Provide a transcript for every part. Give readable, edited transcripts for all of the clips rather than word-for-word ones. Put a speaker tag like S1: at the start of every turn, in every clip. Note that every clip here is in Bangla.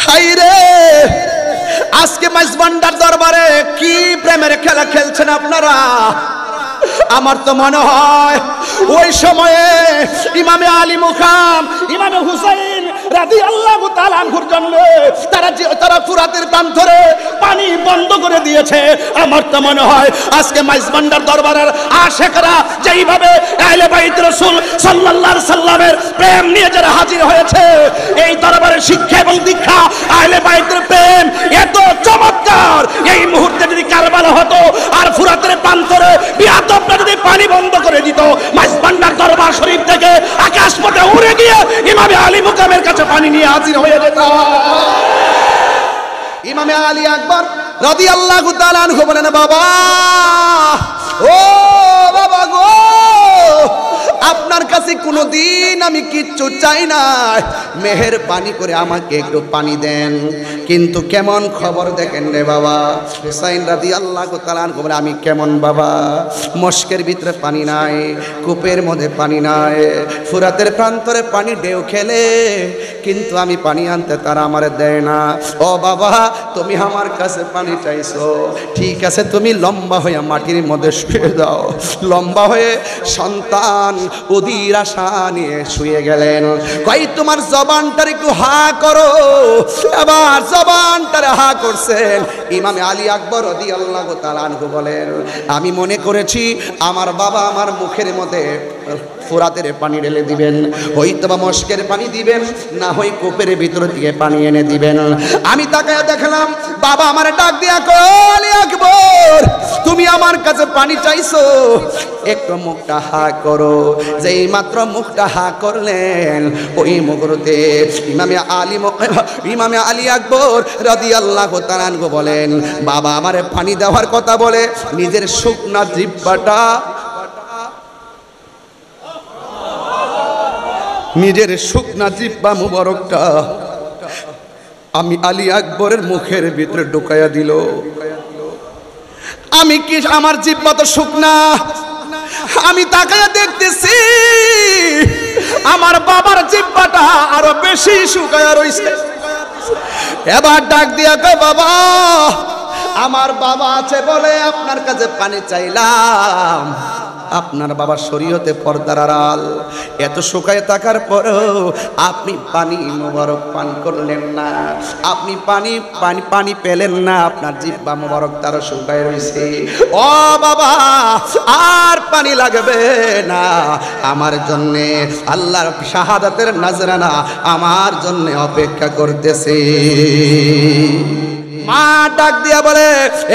S1: হাইরে আজকে মাইজবান্ডার দরবারে কি প্রেমের খেলা খেলছেন আপনারা। আমার তো মনে হয় ওই সময়ে ইমামে আলী মুকাম ইমামে হুসাইন রাদিয়াল্লাহু তাআলা আনহুর জন্য তারা ফুরাতের প্রান্তরে পানি বন্ধ করে দিয়েছে। আমার তো মনে হয় আজকে মাইজবান্ডার দরবারের আশিকরা যেইভাবে আহলে বাইত রাসূল সাল্লাল্লাহু আলাইহি সাল্লামের প্রেম নিয়ে যারা হাজির হয়েছে, এই দরবারের শিক্ষা এবং দীক্ষা আহলে বাইতের প্রেম এত চমৎকার, এই মুহূর্তে যদি কারবালা হতো আর ফুরাতের প্রান্তরে বিয়াদবরা যদি পানি বন্ধ করে দিত, মাইজবান্ডার দরবার শরীফ থেকে আকাশ পথে উড়ে গিয়ে ইমামে আলী মুকামের কাছে পানি নিয়ে হাজির হয়ে যেত। ইমামে আলী আকবর রাদিয়াল্লাহু তাআলা আনহু বলেন, বাবা ও বাবা গো, আপনার কাছে কোনোদিন আমি কিচ্ছু চাই না, মেহেরবানি করে আমাকে একটু পানি দেন। কিন্তু কেমন খবর দেখেন রে বাবা। হুসাইন রাদিয়াল্লাহু তাআলা আনহু বলে, আমি কেমন বাবা, মস্কের ভিতরে পানি নাই, কূপের মধ্যে পানি নাই, ফুরাতের প্রান্তরে পানি ঢেউ খেলে, কিন্তু আমি পানি আনতে তারা আমারে দেয় না। ও বাবা, তুমি আমার কাছে পানি চাইছো, ঠিক আছে, তুমি লম্বা হয়ে মাটির মধ্যে শুয়ে দাও। লম্বা হয়ে সন্তান অধীর আশা নিয়ে শুয়ে গেলেন। কই তোমার জবানটার একটু হা করো। এবার জবানটারে হা করছেন। ইমামে আলী আকবর রাদিয়াল্লাহু তাআলা আনহু বলেন, আমি মনে করেছি আমার বাবা আমার মুখের মধ্যে ফুরাতের পানি ঢেলে দিবেন, হয়তোবা মস্কের পানি দিবেন, না হয় কূপের ভিতর থেকে পানি এনে দিবেন। আমি তাকায় দেখলাম বাবা আমার ডাক দিয়া কয়, আলী আকবর তুমি আমার কাছে পানি চাইছো, একটু মুখটা হা করো। যেই মাত্র মুখটা হা করলেন, ওই মুহূর্তে ইমামে আলী আকবর রাদিয়াল্লাহু তাআলা আনহু বলেন, বাবা আমারে পানি দেওয়ার কথা বলে নিজের শুকনা জিহ্বাটা, নিজের শুকনা জিহ্বা মুবারকটা আমি আলী আকবরের মুখের ভিতরে ঢুকাইয়া দিল। আমি কি, আমার জিহ্বা তো শুকনা, আমি তাকাইয়া দেখতেছি আমার বাবার জিহ্বাটা আরো বেশি শুকায়া রইছে। এবার ডাক দিয়া কয়, বাবা আমার বাবা আছে বলে আপনার কাছে পানি চাইলাম। আপনার বাবা শরীয়তে পর্দার আড়াল, এত শুকায় থাকার পরেও আপনি পানি মোবারক পান করলেন না, আপনি পানি পেলেন না, আপনার জিহ্বা মোবারক তারও শুকায় রয়েছে। ও বাবা আর পানি লাগবে না, আমার জন্যে আল্লাহর শাহাদাতের নাজরানা আমার জন্যে অপেক্ষা করতেছে। মা ডাক দিয়া বলে,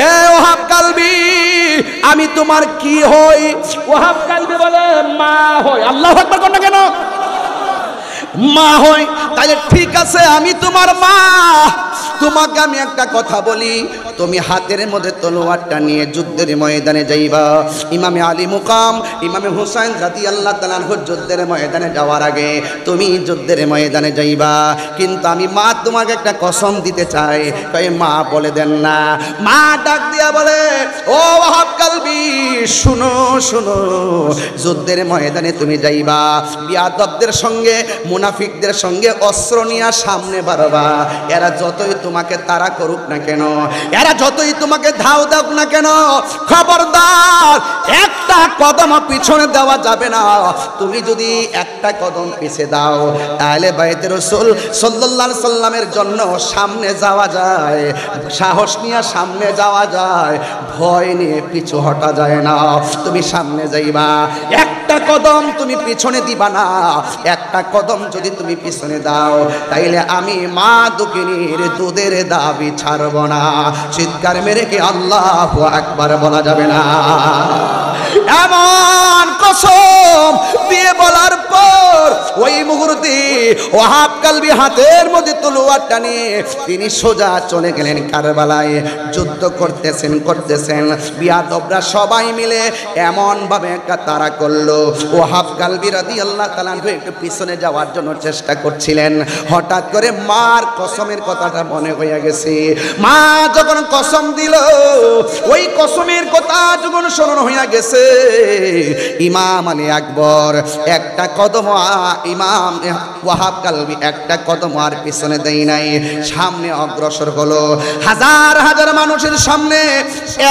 S1: এ ওহাব কালবি আমি তোমার কি হই? ওহাব কালবি বলে, মা হই। আল্লাহু আকবার কোন না কেন? মা হই, তাহলে ঠিক আছে আমি তোমার মা। তোমাকে আমি একটা কথা বলি, তুমি হাতের মধ্যে তলোয়ারটা নিয়ে যুদ্ধের ময়দানে যাইবা। ইমামে আলী মুকাম ইমামে হুসাইন রাদিয়াল্লাহু তাআলা আনহু যুদ্ধের ময়দানে যাওয়ার আগে তুমি যুদ্ধের ময়দানে যাইবা। কিন্তু আমি মা তোমাকে একটা কসম দিতে চাই। তাই মা বলে দেন না। মা ডাক দিয়া বলে, ও ওয়াহাব কালবি শুনো শুনো, যুদ্ধের ময়দানে তুমি যাইবা, বিয়াদবদের সঙ্গে মুনাফিকদের সঙ্গে অস্ত্র নিয়ে সামনে বাড়বা। এরা যতই তোমাকে তাড়া করুক না কেন, এরা যতই তোমাকে ধাও দাও না কেন, খবরদার একটা কদম পিছনে দেওয়া যাবে না। তুমি যদি একটা কদম পিছে দাও, তাহলে বাইতে রাসূল সাল্লাল্লাহু আলাইহি সাল্লামের জন্য সামনে যাওয়া যায়, সাহস নিয়ে সামনে যাওয়া যায়, ভয় নিয়ে পিছু হটা যায় না। তুমি সামনে যাইবা, একটা কদম তুমি পিছনে দিবা না। একটা কদম যদি তুমি পিছনে দাও, তাইলে আমি মা দুঃখিনীর দুধের দাবি ছাড়ব না। চিৎকার মেরে কি আল্লাহু আকবার বলা যাবে না? এমন কসম দিয়ে বলার পর ওই মুহূর্তে ওয়াহাব কালবি হাতের মধ্যে তলোয়ারটা নিয়ে তিনি সোজা চলে গেলেন কারবালায়। যুদ্ধ করতেছেন বিয়াদবরা সবাই মিলে এমন ভাবে একটা তাড়া করলো, ওয়াহাব কালবি রাদিয়াল্লাহু তাআলা একটু পিছনে যাওয়ার জন্য চেষ্টা করছিলেন। হঠাৎ করে মার কসমের কথাটা মনে হয়ে গেছে। মা যখন কসম দিল, ওই কসমের কথা যখন স্মরণ হয়ে গেছে, ইমাম আলী আকবর এক একটা কদম ইমাম ওয়াহাব কালবি একটা কদম আর পিছনে দেয় নাই, সামনে অগ্রসর হলো। হাজার হাজার মানুষের সামনে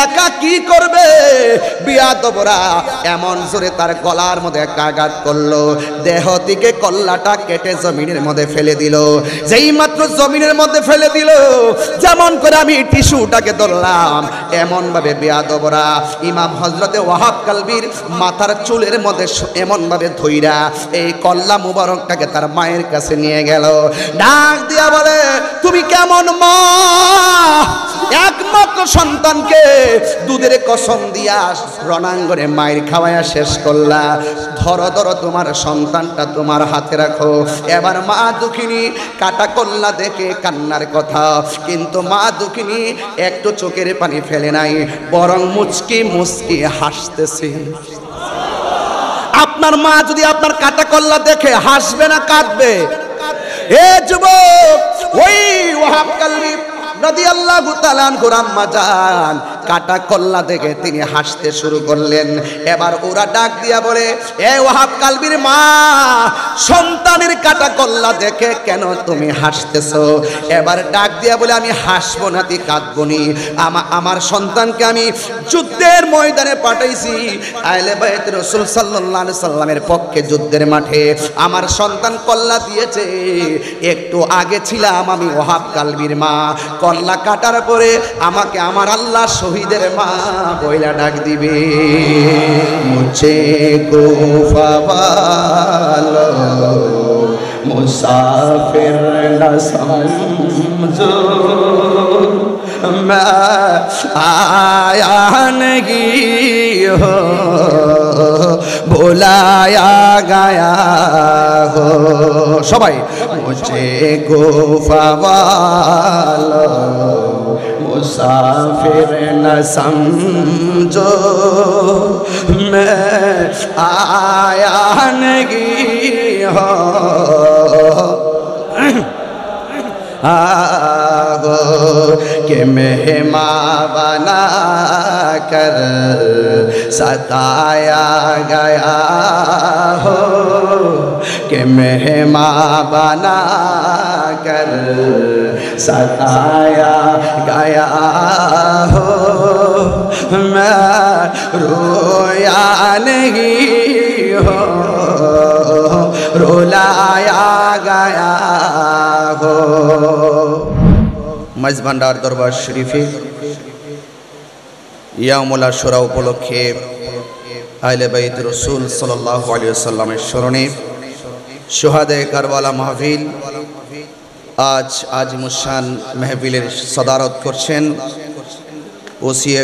S1: একা কি করবে, বিয়াদবরা এমন জোরে তার গলার মধ্যে একটা আঘাত করলো, দেহ থেকে কল্লাটা কেটে জমিনের মধ্যে ফেলে দিল। যেই মাত্র জমিনের মধ্যে ফেলে দিল, যেমন করে আমি টিস্যুটাকে ধরলাম এমন ভাবে বিয়াদবরা ইমাম হযরতে ওয়াহাব কালবির মাথার চুলের মধ্যে এমন ভাবে ধইরা এই কল্লা মুবারকটাকে তার মায়ের কাছে নিয়ে গেল। ডাক দিয়া বলে, তুমি কেমন মা, একমাত্র সন্তানকে দুধের কসম দিয়া রণাঙ্গনে মায়ের খাওয়ায়া শেষ করলা, ধরো ধরো তোমার সন্তানটা তোমার হাতে রাখো। এবার মা দুঃখিনী কাটা কল্লা দেখে কান্নার কথা, কিন্তু মা দুঃখিনী একটু চোখের পানি ফেলে নাই, বরং মুচকি মুচকি হাসতেছে। আপনার মা যদি আপনার কাটা কল্লা দেখে হাসবে না কাঁদবে? এ যুবক, ওই ওয়াহাব কালবি রাদিয়াল্লাহু তাআলা আনহুর আম্মা জান কাটা কল্লা দেখে তিনি হাসতে শুরু করলেন। এবার ওরা ডাক দিয়া বলে, এ ওয়াহাব কালবির মা, সন্তানের কাটা কল্লা দেখে কেন তুমি হাসতেছো? এবার ডাক দিয়া বলে, আমি হাসবো না তি কাঁদবো নি, আমার সন্তানকে আমি যুদ্ধের ময়দানে পাঠাইছি, আহলে বাইত রাসূল সাল্লাল্লাহু আলাইহি সাল্লামের পক্ষে যুদ্ধের মাঠে আমার সন্তান কল্লা দিয়েছে। একটু আগে ছিলাম আমি ওয়াহাব কালবির মা, কল্লা কাটার পরে আমাকে আমার আল্লাহ শহীদের মা বইলা ডাক দিবে। মুঝে কুফা वालो मुसाफिर न समझो, मैं आया नहीं हो बुलाया गया हो। সবাই मुझे कुफा वालो मुसाफिर न समझो, मैं आया नहीं हो आओ कि मेहमान बना कर सताया गया हो, कि मेहमान बना कर सताया गया हो, मैं रोया नहीं हो रुलाया गया हो। মাইজভান্ডার দরবার শরীফে ইয়াউমুল আশুরা উপলক্ষে আহলে বাইত রাসূল সাল্লাল্লাহু আলাইহি ওয়াসাল্লামের স্মরণে শুহাদায়ে কারবালা মাহফিল আজ আজিমুশান মাহফিলের সদারত করছেন ওসিয়ে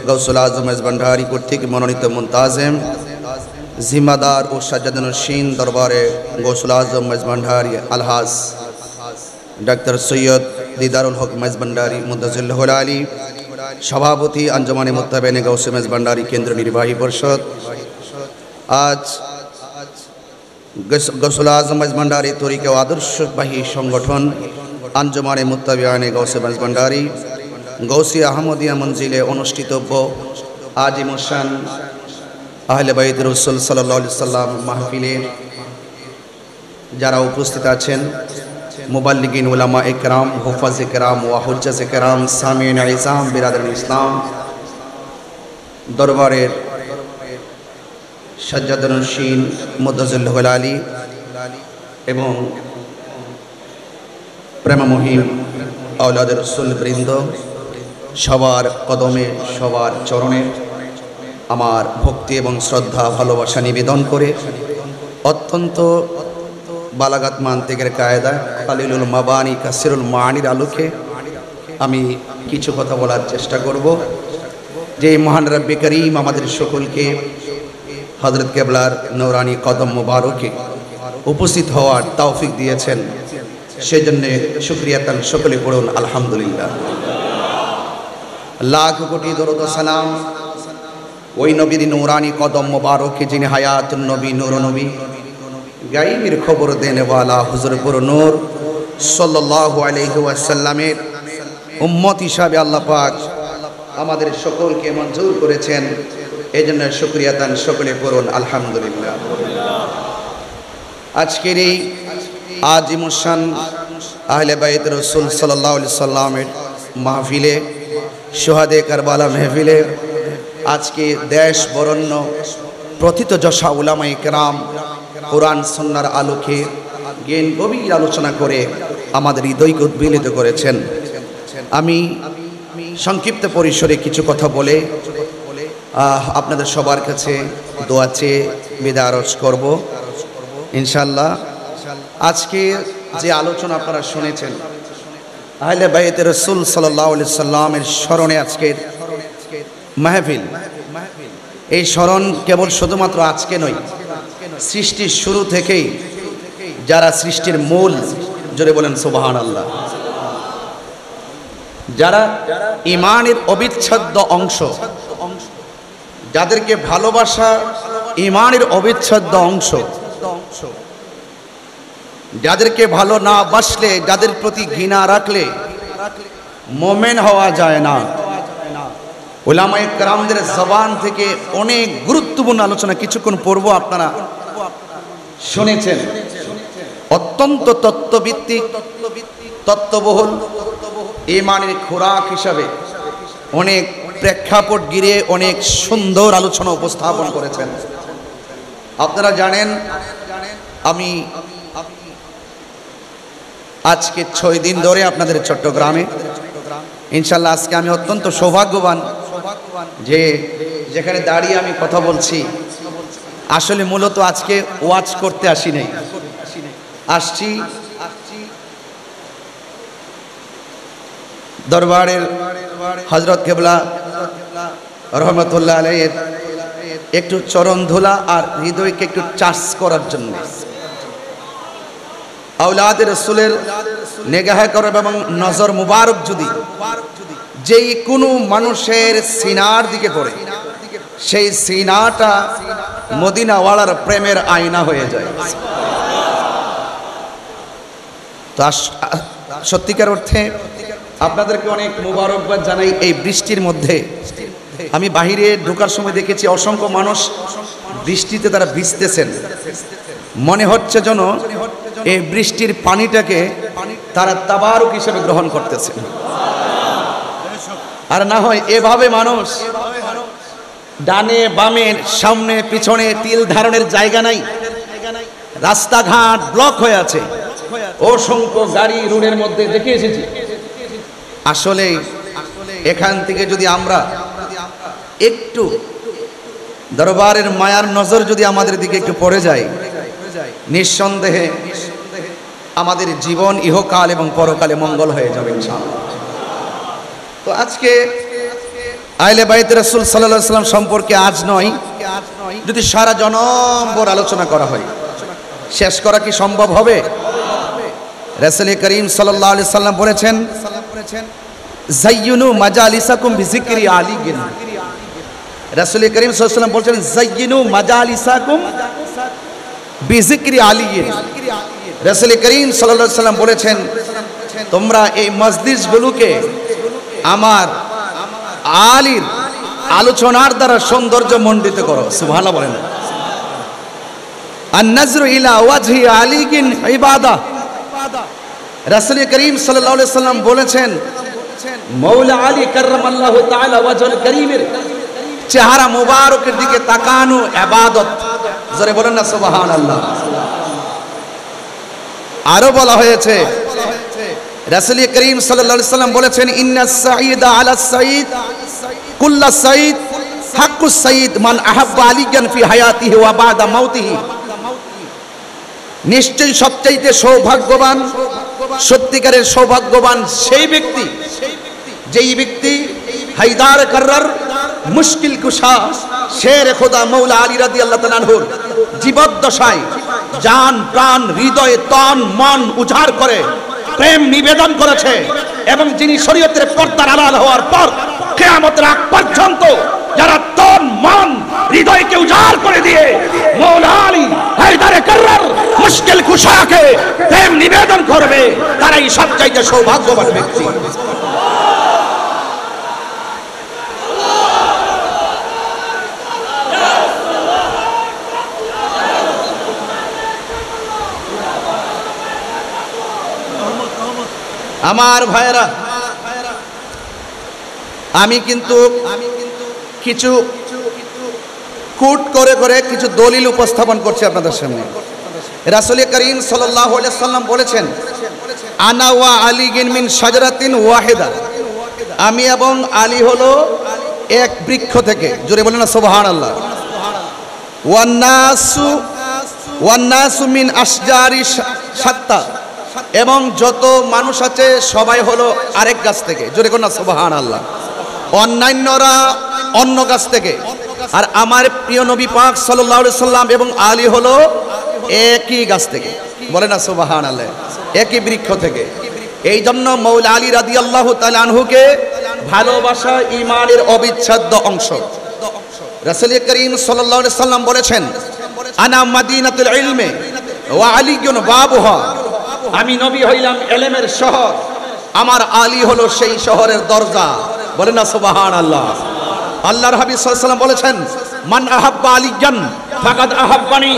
S1: গৌসুল আজম মাইজভান্ডারি কর্তৃক মনোনীত মুনতাজিম জিম্মাদার ও সাজ্জাদুন্নশীন দরবারে গৌসুল আজম মাইজভান্ডারি আলহাজ ডাক্তার সৈয়দ দিদারুল হক মাইজভান্ডারি মুদ্দাজিল্লাহুল আলী, সভাপতি আঞ্জুমানে মুত্তাবিনে গাউসে মাইজভান্ডারি কেন্দ্র নির্বাহী পরিষদ। আজ গৌসুল আজম মাইজভান্ডারি তরিকা ও আদর্শবাহী সংগঠন আঞ্জুমানে মুত্তাবিনে গাউসে মাইজভান্ডারি গৌসিয়া আহমদিয়া মঞ্জিলে অনুষ্ঠিতব্য আজিমুশান আহলে বাইত রাসূল সাল্লাল্লাহু আলাইহি সাল্লাম মাহফিলের যারা উপস্থিত আছেন, মুবাল্লিগিন উলামা ইকরাম, হুফাজ ইকরাম ওয়া হুজ্জাজ ইকরাম, সামিঈন ইসলাম, বিরাদরান ইসলাম, দরবারের সাজ্জাদুন্নশীন মুদ্দাজিল্লাহুল আলী এবং প্রেমমহিম আওলাদের রাসূল বৃন্দ, সবার কদমে সবার চরণে আমার ভক্তি এবং শ্রদ্ধা ভালোবাসা নিবেদন করে অত্যন্ত বালাগাত মান্তিকের কায়দা কালিলুল মাবানি কাসিরুল মানির আলোকে আমি কিছু কথা বলার চেষ্টা করব। যে মহান রব্বে করিম আমাদের সকলকে হযরত কেবলার নূরানি কদম মুবারকে উপস্থিত হওয়ার তৌফিক দিয়েছেন, সেজন্য শুকরিয়া তান সকলে পড়ুন আলহামদুলিল্লাহ। লাখ কোটি দরুদ ও সালাম ওই নবীর নূরানি কদম মুবারকে যিনি হায়াতুন নবী, নূর নবী, গায়বের খবর দেনে ওয়ালা হুজুর পুর নূর সাল্লাল্লাহু আলাইহি ওয়াসাল্লামের উম্মত হিসাবে আল্লাহ পাক আমাদের সকলকে মঞ্জুর করেছেন, এজন্য শুকরিয়া তান সকলে পড়ুন আলহামদুলিল্লাহ। আজকের এই আজিমুসান আহলে বাইত রাসূল সাল্লাল্লাহু আলাইহি সাল্লামের মাহফিলে, শুহাদে কারবালা মাহফিলে আজকে দেশ বরণ্য প্রথিতযশা উলামায়ে কেরাম কোরআন সুন্নাহর আলোকে জ্ঞান গভীর আলোচনা করে আমাদের হৃদয়কে উদ্বেলিত করেছেন। আমি সংক্ষিপ্ত পরিসরে কিছু কথা বলে আপনাদের সবার কাছে দোয়া চেয়ে বিদায় আরজ করব ইনশাআল্লাহ। আজকে যে আলোচনা আপনারা শুনেছেন আহলে বাইত রাসূল সাল্লাল্লাহু আলাইহি সাল্লামের স্মরণে আজকের মাহফিল, এই স্মরণ কেবল শুধুমাত্র আজকে নয়, সৃষ্টির শুরু থেকেই যারা সৃষ্টির মূল, জোরে বলেন সুবহানাল্লাহ, যারা ঈমানের অবিচ্ছেদ্য অংশ, যাদেরকে ভালোবাসা ঈমানের অবিচ্ছেদ্য অংশ, যাদেরকে ভালো না বাসলে, যাদের প্রতি ঘৃণা রাখলে মুমিন হওয়া যায় না। উলামায়ে কেরামদের জবান থেকে অনেক গুরুত্বপূর্ণ আলোচনা কিছুক্ষণ পূর্ব আপনারা শুনেছেন। অত্যন্ত তত্ত্বভিত্তিক, তত্ত্ববহুল ঈমানের খোরাক হিসাবে অনেক প্রেক্ষাপট ঘিরে অনেক সুন্দর আলোচনা উপস্থাপন করেছেন। আপনারা জানেন আমি আজকে 6 দিন ধরে আপনাদের চট্টগ্রামে, ইনশাল্লাহ আজকে আমি অত্যন্ত সৌভাগ্যবান যে যেখানে দাঁড়িয়ে আমি কথা বলছি। আসলে মূলত আজকে ওয়াজ করতে আসি নাই, আসছি দরবারের হযরত কেবলা রহমতুল্লাহ আলাইহির একটু চরণ ধুলা আর হৃদয়কে একটু চার্জ করার জন্য, আওলাদে রাসূলের নেগাহ করব এবং নজর মুবারক যদি যেই কোনো মানুষের সিনার দিকে পড়ে, সেই সিনাটা মদিনাওয়ালার প্রেমের আয়না হয়ে যায়। তো সত্যিকার অর্থে আপনাদেরকে অনেক মুবারকবাদ জানাই। এই বৃষ্টির মধ্যে আমি বাহিরে ঢোকার সময় দেখেছি অসংখ্য মানুষ বৃষ্টিতে তারা ভিজতেছেন। মনে হচ্ছে যেন এই বৃষ্টির পানিটাকে তারা তাবারুক হিসেবে গ্রহণ করতেছেন। আর না হয় এভাবে মানুষ ডানে বামে সামনে পিছনে তিল ধারণের জায়গা নাই, রাস্তাঘাট ব্লক হয়ে আছে, অসংখ্য গাড়ি রোডের মধ্যে দেখে এসেছি। আসলে এখান থেকে যদি আমরা একটু দরবারের মায়ার নজর যদি আমাদের দিকে একটু পড়ে যায়, নিঃসন্দেহে আমাদের জীবন ইহকাল এবং পরকালে মঙ্গল হয়ে যাবে ইনশাআল্লাহ। তো আজকে আহলে বাইত রাসূল সাল্লাল্লাহু আলাইহি সাল্লাম সম্পর্কে আজ নয়, যদি সারা জনমভর আলোচনা করা হয়, শেষ করা কি সম্ভব হবে? রাসূল করিম সাল্লাল্লাহু আলাইহি সাল্লাম বলেছেন, যায়্যিনু মাজালিসাকুম বিযিকরি আলিয়িন। রাসূল করিম সাল্লাল্লাহু আলাইহি সাল্লাম বলেছেন, যায়্যিনু মাজালিসাকুম বিযিকরি আলিয়িন। রাসূল করিম সাল্লাল্লাহু আলাইহি সাল্লাম বলেছেন, তোমরা এই মজলিসগুলোকে আমার আলীর আলোচনার দ্বারা সৌন্দর্য মণ্ডিত করো। সুবহানাল্লাহ বলেন। আন-নাজরু ইলা ওয়াজহি আলিয়িন ইবাদা। রাসূল করিম সাল্লাল্লাহু আলাইহি সাল্লাম বলেছেন, মাওলা আলী কাররামাল্লাহু তাআলা ওয়াজহুল করিমের চেহারা মুবারকের দিকে তাকানো ইবাদত। জোরে বলেন না সুবহানাল্লাহ। আরো বলা হয়েছে, রাসূল করিম সাল্লাল্লাহু আলাইহি সাল্লাম বলেছেন, ইন্নাস সাঈদা আলা সাঈদ কুল্লা সাঈদ হাক্কুস সাঈদ মান আহাব্বা আলিয়ান ফি হায়াতিহি ওয়া বাদা মাউতিহি। নিশ্চয়ই সবচাইতে সৌভাগ্যবান, সত্যিকারের সৌভাগ্যবান সেই ব্যক্তি যেই ব্যক্তি হায়দার কাররার মুশকিল কুশা শের খোদা মৌলা আলী রাদিয়াল্লাহু তাআলা আনহুর জীবদ্দশায় জান প্রাণ হৃদয়ে তন মন উজাড় করে প্রেম নিবেদন করেছে, এবং যিনি শরীয়তের পর্দার আড়াল হওয়ার পর কিয়ামতের আগ পর্যন্ত যারা তন মন হৃদয়কে উজাড় করে দিয়ে মৌলা আলী হায়দার কাররার মুশকিল কুশাকে প্রেম নিবেদন করবে, তারাই সবচাইতে সৌভাগ্যবান ব্যক্তি। আমার ভাইরা, আমি কিন্তু কিছু কুট করে করে কিছু দলিল উপস্থাপন করছি আপনাদের সামনে। রাসূল করিম সাল্লাল্লাহু আলাইহি সাল্লাম বলেছেন, আনা ওয়া আলী মিন শাজারাতিন ওয়াহিদা, আমি এবং আলী হলো এক বৃক্ষ থেকে। জোরে বলেন না সুবহানাল্লাহ। ওয়ান্নাসু মিন আশজারি শাত্তা, এবং যত মানুষ আছে সবাই হলো আরেক গাছ থেকে। জোরে বলেন না সুবহানাল্লাহ। অন্যান্যরা অন্য গাছ থেকে, আর আমার প্রিয় নবী পাক সাল্লাল্লাহু আলাইহি সাল্লাম এবং আলী হলো একই গাছ থেকে। বলে না সুবহানাল্লাহ, একই বৃক্ষ থেকে। এই জন্য মৌলা আলী রাদিয়াল্লাহু তাআলা আনহুকে ভালোবাসা ঈমানের অবিচ্ছেদ্য অংশ। রাসূল করিম সাল্লাল্লাহু আলাইহি সাল্লাম বলেছেন, আনা মাদিনাতুল ইলমি ওয়া আলীয়ুন বাবুহা, আমি নবী হইলাম ইলমের শহর, আমার আলী হলো সেই শহরের দরজা। বলেন না সুবহানাল্লাহ। আল্লাহর হাবিব সাল্লাল্লাহু আলাইহি ওয়াসাল্লাম বলেছেন, মান আহাব্বা আলিয়ান ফাকাদ আহাব্বানি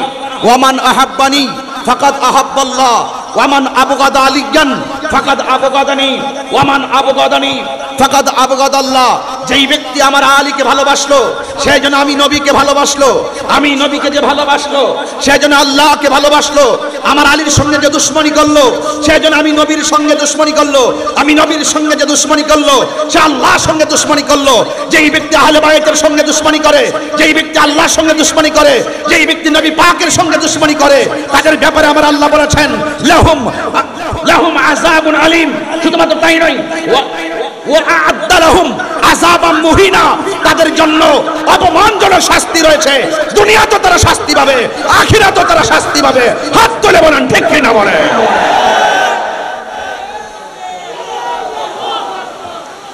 S1: ওয়া মান আহাব্বানি ফাকাদ আহাব্বাল্লাহ ওয়া মান আবগাদা আলিয়ান ফাকাদ আবগাদানি ওয়া মান আবগাদানি ফাকাদ আবগাদাল্লাহ। যেই ব্যক্তি আমার আলীকে ভালোবাসলো সেই জন্য আমি নবীকে ভালোবাসলো, আমি নবীকে যে ভালোবাসলো সেই জন্য আল্লাহকে ভালোবাসলো। আমার আলীর সঙ্গে যে দুশ্মনী করলো সেই জন্য আমি নবীর সঙ্গে দুশ্মনী করলো, আমি নবীর সঙ্গে যে দুশ্মনী করলো সে আল্লাহর সঙ্গে দুশ্মনী করলো। যেই ব্যক্তি আহলে বাইতের সঙ্গে দুশ্মনী করে, যেই ব্যক্তি আল্লাহর সঙ্গে দুশ্মনী করে, যেই ব্যক্তি নবী পাকের সঙ্গে দুশ্মনী করে, তাদের ব্যাপারে আমার আল্লাহ বলেছেন, লাহুম লাহুম আযাবুন আলীম। শুধুমাত্র তাই নয়, ওয়া আ'আদ্দা লাহুম আযাবাম মুহিনা, তাদের জন্য অপমানজনক শাস্তি রয়েছে। দুনিয়াতে তারা শাস্তি পাবে, আখিরাতে তারা শাস্তি পাবে। হাত তুলে বলেন ঠিক কি না বলেন।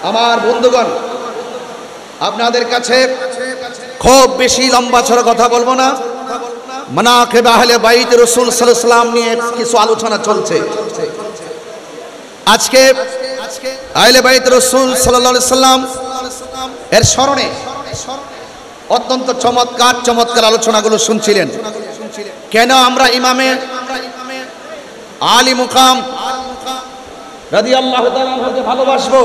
S1: আমার বন্ধুগণ, আপনাদের কাছে খুব বেশি লম্বা ছড়া কথা বলবো না। মানাকিব আহলে বাইত রাসূল সাল্লাল্লাহু আলাইহি ওয়াসাল্লাম নিয়ে কিছু আলোচনা চলছে। আজকে আহলে বাইত রাসূল সাল্লাল্লাহু আলাইহি ওয়াসাল্লাম এর স্মরণে অত্যন্ত চমৎকার চমৎকার আলোচনাগুলো শুনছিলেন। কেন আমরা ইমামে আলী মুকাম রাদিয়াল্লাহু তাআলা আনহুকে ভালোবাসবো?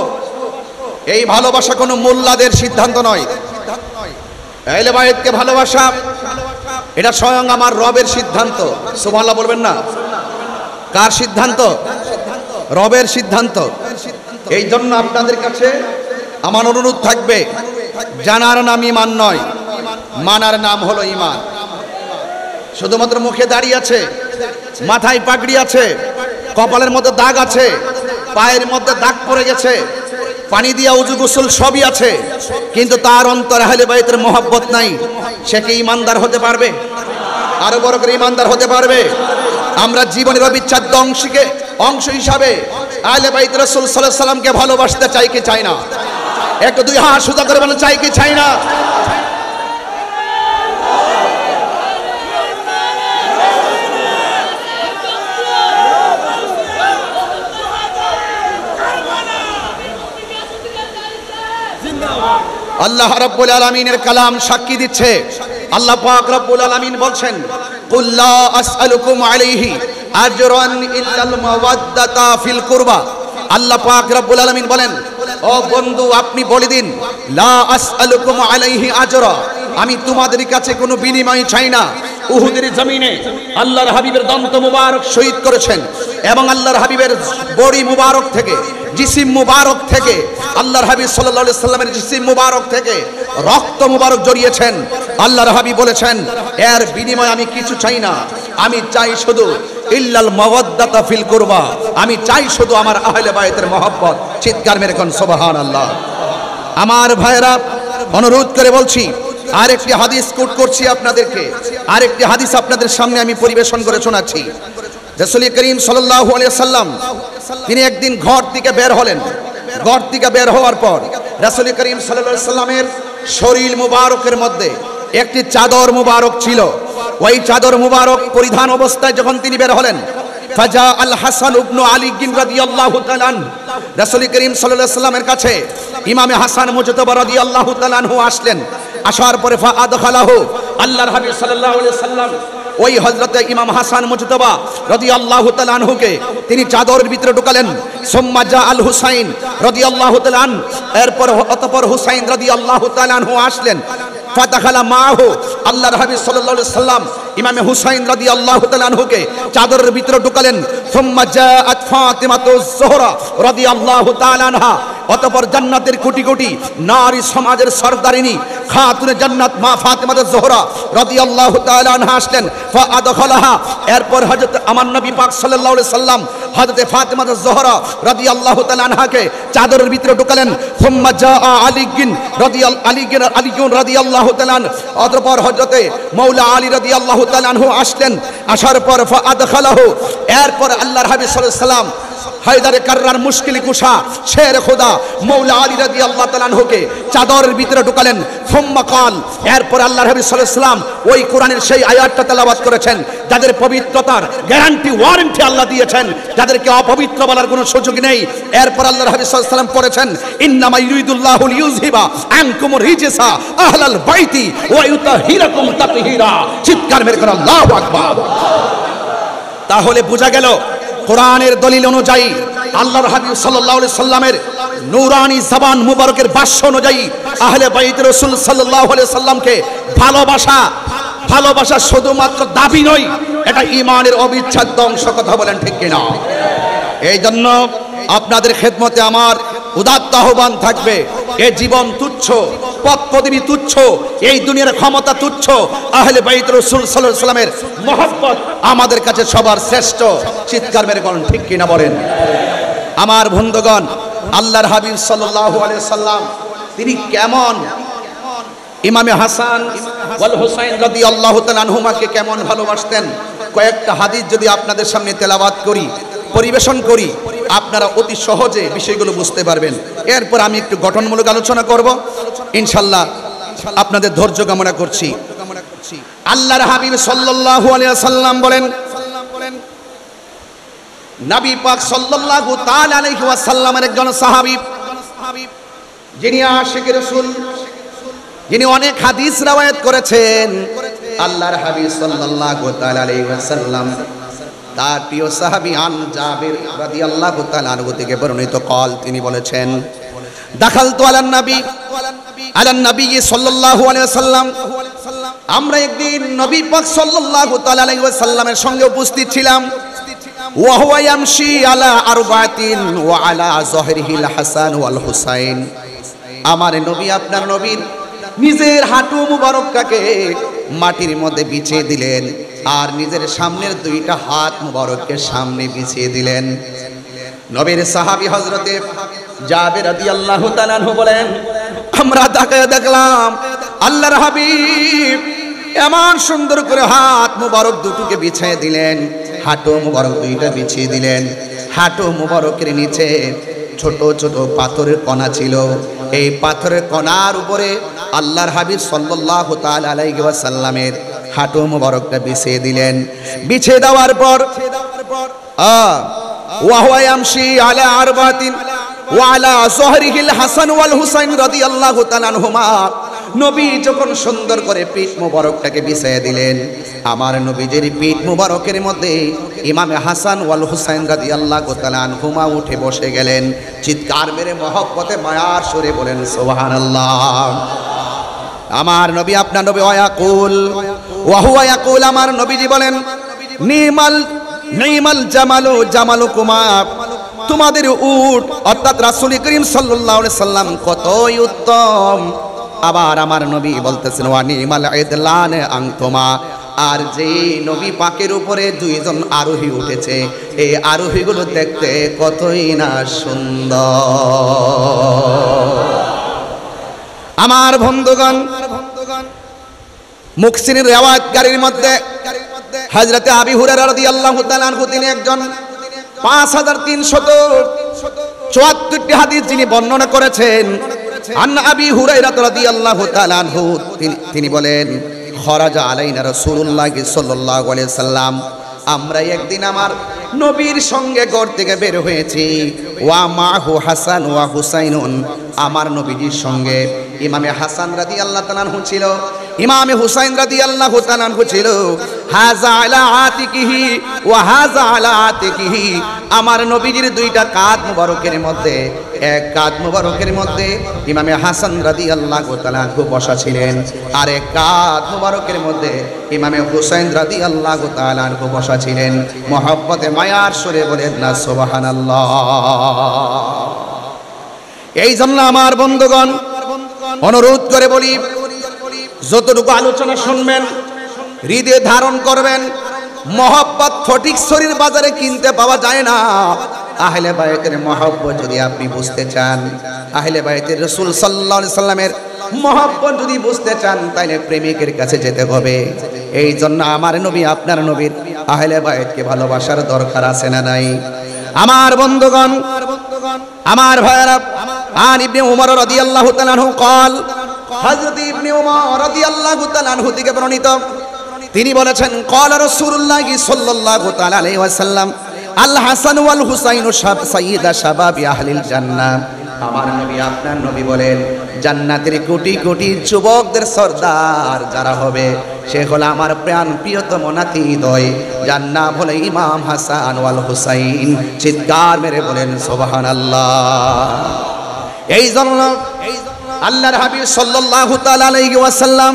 S1: এই ভালোবাসা কোনো মোল্লাদের সিদ্ধান্ত নয়। আহলে বাইতকে ভালোবাসা এটা স্বয়ং আমার রবের সিদ্ধান্ত। সুবহানাল্লাহ বলবেন না? কার সিদ্ধান্ত? রবের সিদ্ধান্ত। এই জন্য আপনাদের কাছে আমার অনুরোধ থাকবে, জানার নাম ঈমান নয়, মানার নাম হলো ঈমান। শুধুমাত্র মুখে দাঁড়িয়ে আছে, মাথায় পাগড়ি আছে, কপালের মধ্যে দাগ আছে, পায়ের মধ্যে দাগ পড়ে গেছে, পানি দিয়া উজু গোসল সবই আছে, কিন্তু তার অন্তরে আহলে বাইতের মহব্বত নাই, সে কি ঈমানদার হতে পারবে? আরো বড় করে ঈমানদার হতে পারবে? আমরা জীবনের অবিচ্ছেদ্য অংশ হিসাবে আহলে বাইত রাসূল সাল্লাল্লাহু আলাইহি সাল্লামকে ভালোবাসতে চাই কি চাই না? একটু দুই হাত সোজা করে বলেন, চাই কি চাই না? আল্লাহ রাব্বুল আলামিনের কালাম সাক্ষী দিচ্ছে। আল্লাহ পাক রব্বুল আলামিন বলছেন, কুল লা আসআলুকুম আলাইহি আজরান ইল্লাল মাওয়াদ্দাতা ফিল কুরবা। আল্লাহ পাক রব্বুল আলামিন বলেন, ও বন্ধু আপনি বলে দিন, লা আসআলুকুম আলাইহি আজরা, আমি তোমাদের কাছে কোনো বিনিময় চাই না। উহুদের জমিনে আল্লাহর হাবিবের দন্ত মুবারক শহীদ করেছেন এবং আল্লাহর হাবিবের বডি মুবারক থেকে, জিসিম মুবারক থেকে, আল্লাহর হাবিব সাল্লাল্লাহু আলাইহি সাল্লামের জিসিম মুবারক থেকে রক্ত মুবারক জড়িয়েছেন। আল্লাহর হাবিব বলেছেন, এর বিনিময়ে আমি কিছু চাই না, আমি চাই শুধু ইল্লাল মাওয়াদ্দাতা ফিল কুরবা, আমি চাই শুধু আমার আহলে বাইতের মহব্বত। চিৎকার মেরে কোন সুবহানাল্লাহ। আমার ভাইরা, অনুরোধ করে বলছি, আরেকটি হাদিস কোট করছি আপনাদেরকে, আরেকটি হাদিস আপনাদের সামনে আমি পরিবেশন করে শোনাচ্ছি। রাসূল করিম সাল্লাল্লাহু আলাইহি ওয়াসাল্লাম তিনি একদিন ঘর থেকে বের হলেন। ঘর থেকে বের হওয়ার পর রাসূল করিম সাল্লাল্লাহু আলাইহি ওয়াসাল্লামের শরীর মুবারকের মধ্যে একটি চাদর মুবারক ছিল। ওই চাদর মুবারক পরিধান অবস্থায় যখন তিনি বের হলেন, ফাজা আল হাসান ইবনে আলী রাদিয়াল্লাহু তাআলা আনহু, রাসূল করিম সাল্লাল্লাহু আলাইহি ওয়াসাল্লামের কাছে ইমামে হাসান মুজতাবা রাদিয়াল্লাহু তাআলা আনহু আসলেন। আসার পরে ফা আদখালাহু, আল্লাহর হাবিব সাল্লাল্লাহু আলাইহি ওয়াসাল্লাম ওই হযরতে ইমাম হাসান মুজতবা রাদিয়াল্লাহু তাআলা আনহুকে তিনি চাদরের ভিতরে ঢুকালেন। সুম্মা জা আল হুসাইন রাদিয়াল্লাহু তাআলা আন, এরপর অতঃপর হুসাইন রাদিয়াল্লাহু তাআলা আনহু আসলেন। ফাতাখালা মাহু, আল্লাহর হাবিব সাল্লাল্লাহু আলাইহি সাল্লাম ইমামে হুসাইন রাদিয়াল্লাহু তাআলা আনহুকে চাদরের ভিতরে ঢুকালেন। সুম্মা জাআত ফাতিমাতুজ যোহরা রাদিয়াল্লাহু তাআলা আনহা, অতঃপর জান্নাতের কোটি কোটি নারী সমাজের সরদারিনী খাতুনে জান্নাত মা ফাতিমাতুজ যোহরা রাদিয়াল্লাহু তাআলা আনহা আসলেন। ফাআদখালাহা, এরপর হযরত আমার নবী পাক সাল্লাল্লাহু আলাইহি সাল্লাম হযরত ফাতিমাতুজ যোহরা রাদিয়াল্লাহু তাআলা আনহাকে চাদরের ভিতরে ঢুকালেন। সুম্মা জাআ আলিগিন রাদিয়াল্লাহু তাআলা, অতঃপর হযরতে মাওলা আলী রাদিয়াল্লাহু তাআলা আনহু আসলেন। আসার পর ফাআদখালাহু, এরপর আল্লাহর হাবিব সাল্লাল্লাহু আলাইহি সাল্লাম হায়দারে কাররার মুশকিল কুশা শের খোদা মাওলা আলী রাদিয়াল্লাহু তাআলা আনহুকে চাদরের ভিতরে ঢুকালেন। সুম্মা কাল, এরপর আল্লাহর হাবিব সাল্লাল্লাহু আলাইহি সাল্লাম ওই কোরআনের সেই আয়াতটা তেলাওয়াত করেছেন যাদের পবিত্রতার গ্যারান্টি ওয়ারেন্টি আল্লাহ দিয়েছেন, যাদেরকে অপবিত্র বলার কোনো সুযোগ নেই। এরপর আল্লাহর হাবিব সাল্লাল্লাহু আলাইহি সাল্লাম পড়েছেন ইন্নামা ইউরিদুল্লাহু লিইউযহিবা আনকুমুর রিজসা আহলাল বাইতি ওয়া ইউতাহিরাকুম তাতহীরা। চিৎকার মেরে করে আল্লাহু আকবার। তাহলে বোঝা গেল কোরআনের দলিল অনুযায়ী আল্লাহর হাবিব সাল্লাল্লাহু আলাইহি সাল্লামের নূরানি জবান মুবারকের ভাষ্য অনুযায়ী আহলে বাইত রাসূল সাল্লাল্লাহু আলাইহি সাল্লামকে ভালোবাসা শুধুমাত্র দাবি নয়, এটা ঈমানের অবিচ্ছেদ্য অংশ। কথা বলেন ঠিক কিনা? এই জন্য আপনাদের খেদমতে আমার উদাত্ত আহ্বান থাকবে, এই জীবন তুচ্ছ, পথ পদবী তুচ্ছ, এই দুনিয়ার ক্ষমতা তুচ্ছ, আহলে বাইত রাসূল সাল্লাল্লাহু আলাইহি সাল্লামের মহব্বত আমাদের কাছে সবার শ্রেষ্ঠ। চিৎকার মেরে বলেন ঠিক কিনা বলেন। আমার বন্ধুগণ, আল্লাহর হাবিব সাল্লাল্লাহু আলাইহি সাল্লাম তিনি কেমন ইমামে হাসান ওয়াল হুসাইন রাদিয়াল্লাহু তাআলা আনহুমাকে কেমন ভালোবাসতেন, কয়েকটা হাদিস যদি আপনাদের সামনে তেলাওয়াত করি, পরিবেশন করি, আপনারা অতি সহজে বিষয়গুলো বুঝতে পারবেন। এরপর আমি একটু গঠনমূলক আলোচনা করব ইনশাআল্লাহ। আপনাদের ধৈর্য কামনা করছি। আল্লাহর হাবিব সাল্লাল্লাহু আলাইহি ওয়াসাল্লাম বলেন, নবী পাক সাল্লাল্লাহু তাআলা আলাইহি ওয়াসাল্লামের একজন সাহাবী, যিনি আশিক রাসূল, যিনি অনেক হাদিস রওয়ায়াত করেছেন, আল্লাহর হাবিব সাল্লাল্লাহু তাআলা আলাইহি ওয়াসাল্লাম তার প্রিয় সাহাবী আন জাবির রাদিয়াল্লাহু তাআলা আনহু থেকে বর্ণিত কল, তিনি বলেছেন দাখালতু আলান নবী সাল্লাল্লাহু আলাইহি ওয়াসাল্লাম, আমরা একদিন নবী পাক সাল্লাল্লাহু তাআলা আলাইহি ওয়াসাল্লামের সঙ্গে উপস্থিত ছিলাম। ওয়া হুয়া ইয়ামশি আলা আরবাতিন ওয়া আলা যহরিহিল হাসান ওয়াল হুসাইন, আমার নবী আপনার নবীর নিজের হাঁটু মুবারকটাকে মাটির মধ্যে বিছিয়ে দিলেন আর নিজের সামনের দুইটা হাত মুবারককে সামনে বিছিয়ে দিলেন। নবীর সাহাবী হযরতে জাবির রাদিয়াল্লাহু তাআলা আনহু বলেন, আমরা তাকায় দেখলাম আল্লাহর হাবিব এমন সুন্দর করে হাত মুবারক দুটোকে বিছিয়ে দিলেন, হাঁটু মুবারক দুইটা বিছিয়ে দিলেন। হাঁটু মুবারকের নিচে ছোট ছোট পাথরের কণা ছিল, এই পাথরের কণার উপরে আল্লাহর হাবিব সাল্লাল্লাহু তাআলা আলাইহি ওয়াসাল্লামের হাঁটু মুবারকটা বিছিয়ে দিলেন। বিছিয়ে দেওয়ার পর ওয়া হুয়া ইয়ামশি আলা আরবাতিন ওয়া আলা যহরিহিল হাসান ওয়াল হুসাইন রাদিয়াল্লাহু তাআলা আনহুমা, নবী যখন সুন্দর করে পিঠ মুবারকটাকে বিছিয়ে দিলেন, আমার নবীজির পিঠ মুবারকের মধ্যে ইমামে হাসান ওয়াল হুসাইন রাদিয়াল্লাহু তাআলা আনহুমা উঠে বসে গেলেন। চিৎকার মেরে মহব্বতে মায়ার সুরে বলেন সুবহানাল্লাহ। আমার নবী আপনার নবী ওয়া হুয়া ইয়াকুল, আমার নবীজি বলেন নিমাল জামালুকুমা, তোমাদের উট অর্থাৎ রাসূল করিম সাল্লাল্লাহু আলাইহি সাল্লাম কতই উত্তম। আবার আমার নবী বলতেছেন ওয়া নিমাল ইদলান আনতুমা, আর যে নবী পাকের উপরে দুইজন আরোহী উঠেছে, এই আরোহীগুলো দেখতে কতই না সুন্দর। আমার বন্ধুগণ, মুকসিনের রিওয়ায়াতকারীর মধ্যে হযরতে আবি হুরায়রা রাদিয়াল্লাহু তাআলা আনহু তিনি একজন 5374টি হাদিস যিনি বর্ণনা করেছেন। আন আবি হুরায়রা রাদিয়াল্লাহু তাআলা আনহু তিনি বলেন, খরাজা আলাইনা রাসূলুল্লাহ সাল্লাল্লাহু আলাইহি সাল্লাম, আমরা একদিন আমার নবীর সঙ্গে ঘর থেকে বের হয়েছি। ওয়া মাহু হাসান ওয়া হুসাইনুন, আমার নবীজির সঙ্গে ইমামে হাসান রাদিয়াল্লাহু তাআলা আনহু ছিল, ইমামে হুসাইন রাদিয়াল্লাহু তাআলা আনহু ছিল। হাযা আলা আতিকিহি ওয়া হাযা আলা আতিকিহি, আমার নবীজির দুইটা কাঁধ মুবারকের মধ্যে, এক কাঁধ মুবারকের মধ্যে ইমামে হাসান রাদিয়াল্লাহু তাআলা আনহু বসা ছিলেন, আর এক কাঁধ মুবারকের মধ্যে ইমামে হুসাইন রাদিয়াল্লাহু তাআলা আনহু বসা ছিলেন। মহব্বতে মায়ার সুরে বলেন না সুবহানাল্লাহ। এই জন্য আমার বন্ধুগণ অনুরোধ করে বলি, যতটুকু আলোচনা শুনবেন হৃদয়ে ধারণ করবেন। মহব্বত ফটিক শরীর বাজারে কিনতে পাওয়া যায় না। আহলে বায়তের মহব্বত যদি আপনি বুঝতে চান, আহলে বায়তের রাসূল সাল্লাল্লাহু আলাইহি সাল্লামের মহব্বত যদি বুঝতে চান, তাহলে প্রেমিকের কাছে যেতে হবে। এই জন্য আমার নবী আপনার নবীর আহলে বায়তকে ভালোবাসার দরকার আছে না নাই? আমার বন্ধুগণ, আমার ভাইরা, আন ইবনে উমর রাদিয়াল্লাহু তাআলা আনহু قال, হযরত ইবনে উমর রাদিয়াল্লাহু তাআলা আনহু থেকে বর্ণিত, তিনি বলেছেন قال রাসূলুল্লাহ সাল্লাল্লাহু তাআলা আলাইহি ওয়াসাল্লাম, আল হাসান ওয়াল হুসাইন সাইয়্যিদা শাবাবি আহলিল জান্নাহ। আমার নবী আপনার নবী বলেন, জান্নাতের কোটি কোটি যুবকদের সর্দার যারা হবে, সে হলো আমার প্রাণ প্রিয়তম নাতিদ্বয়, যার নাম হলো ইমাম হাসান ওয়াল হুসাইন। চিৎকার মেরে বলেন সুবহানাল্লাহ। এই জন্য আল্লাহর হাবিব সাল্লাল্লাহু তাআলা আলাইহি ওয়াসাল্লাম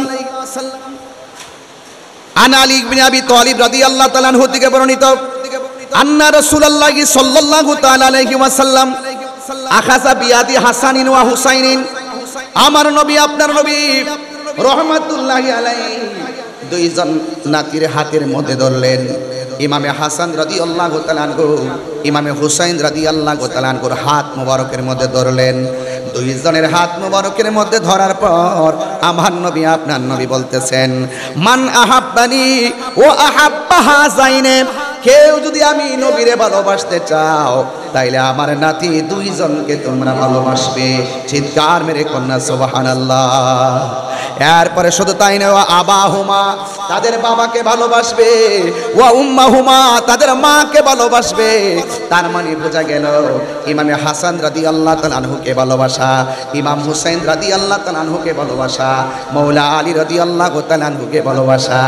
S1: আন আলী ইবনে আবি তালিব রাদিয়াল্লাহু তাআলা আনহু থেকে বর্ণিত, আন্না রাসূলুল্লাহ সাল্লাল্লাহু তাআলা আলাইহি ওয়াসাল্লাম আখাযা বিয়াদি হাসানিন ওয়া হুসাইনিন। আমার নবী আপনার নবী রাহমাতুল্লাহি আলাইহি দুইজন নাতির হাতের মধ্যে ধরলেন। ইমামে হাসান রাদিয়াল্লাহু তাআলা আনহু ইমামে হুসাইন রাদিয়াল্লাহু তাআলা আনহুর হাত মোবারকের মধ্যে ধরলেন। দুইজনের হাত মোবারকের মধ্যে ধরার পর আমার নবী আপনার নবী বলতেছেন, মান আহাব্বানি ও আহাব্বা হাযাইনে, কেউ যদি আমি নবীরে ভালোবাসতে চাও, তাইলে আমার নাতি দুইজনকে তোমরা ভালোবাসবে। চিৎকার মেরে কন্যা সুবহানাল্লাহ। এরপরে শুধু তাই নয়, ওয়া আবাহুমা, তাদের বাবাকে ভালোবাসবে, ওয়া উম্মাহুমা, তাদের মাকে ভালোবাসবে। তার মানে বোঝা গেল ইমামে হাসান রাদিয়াল্লাহু তাআলা আনহুকে ভালোবাসা, ইমাম হুসাইন রাদিয়াল্লাহু তাআলা আনহুকে ভালোবাসা, মাওলা আলী রাদিয়াল্লাহু তাআলা আনহুকে ভালোবাসা,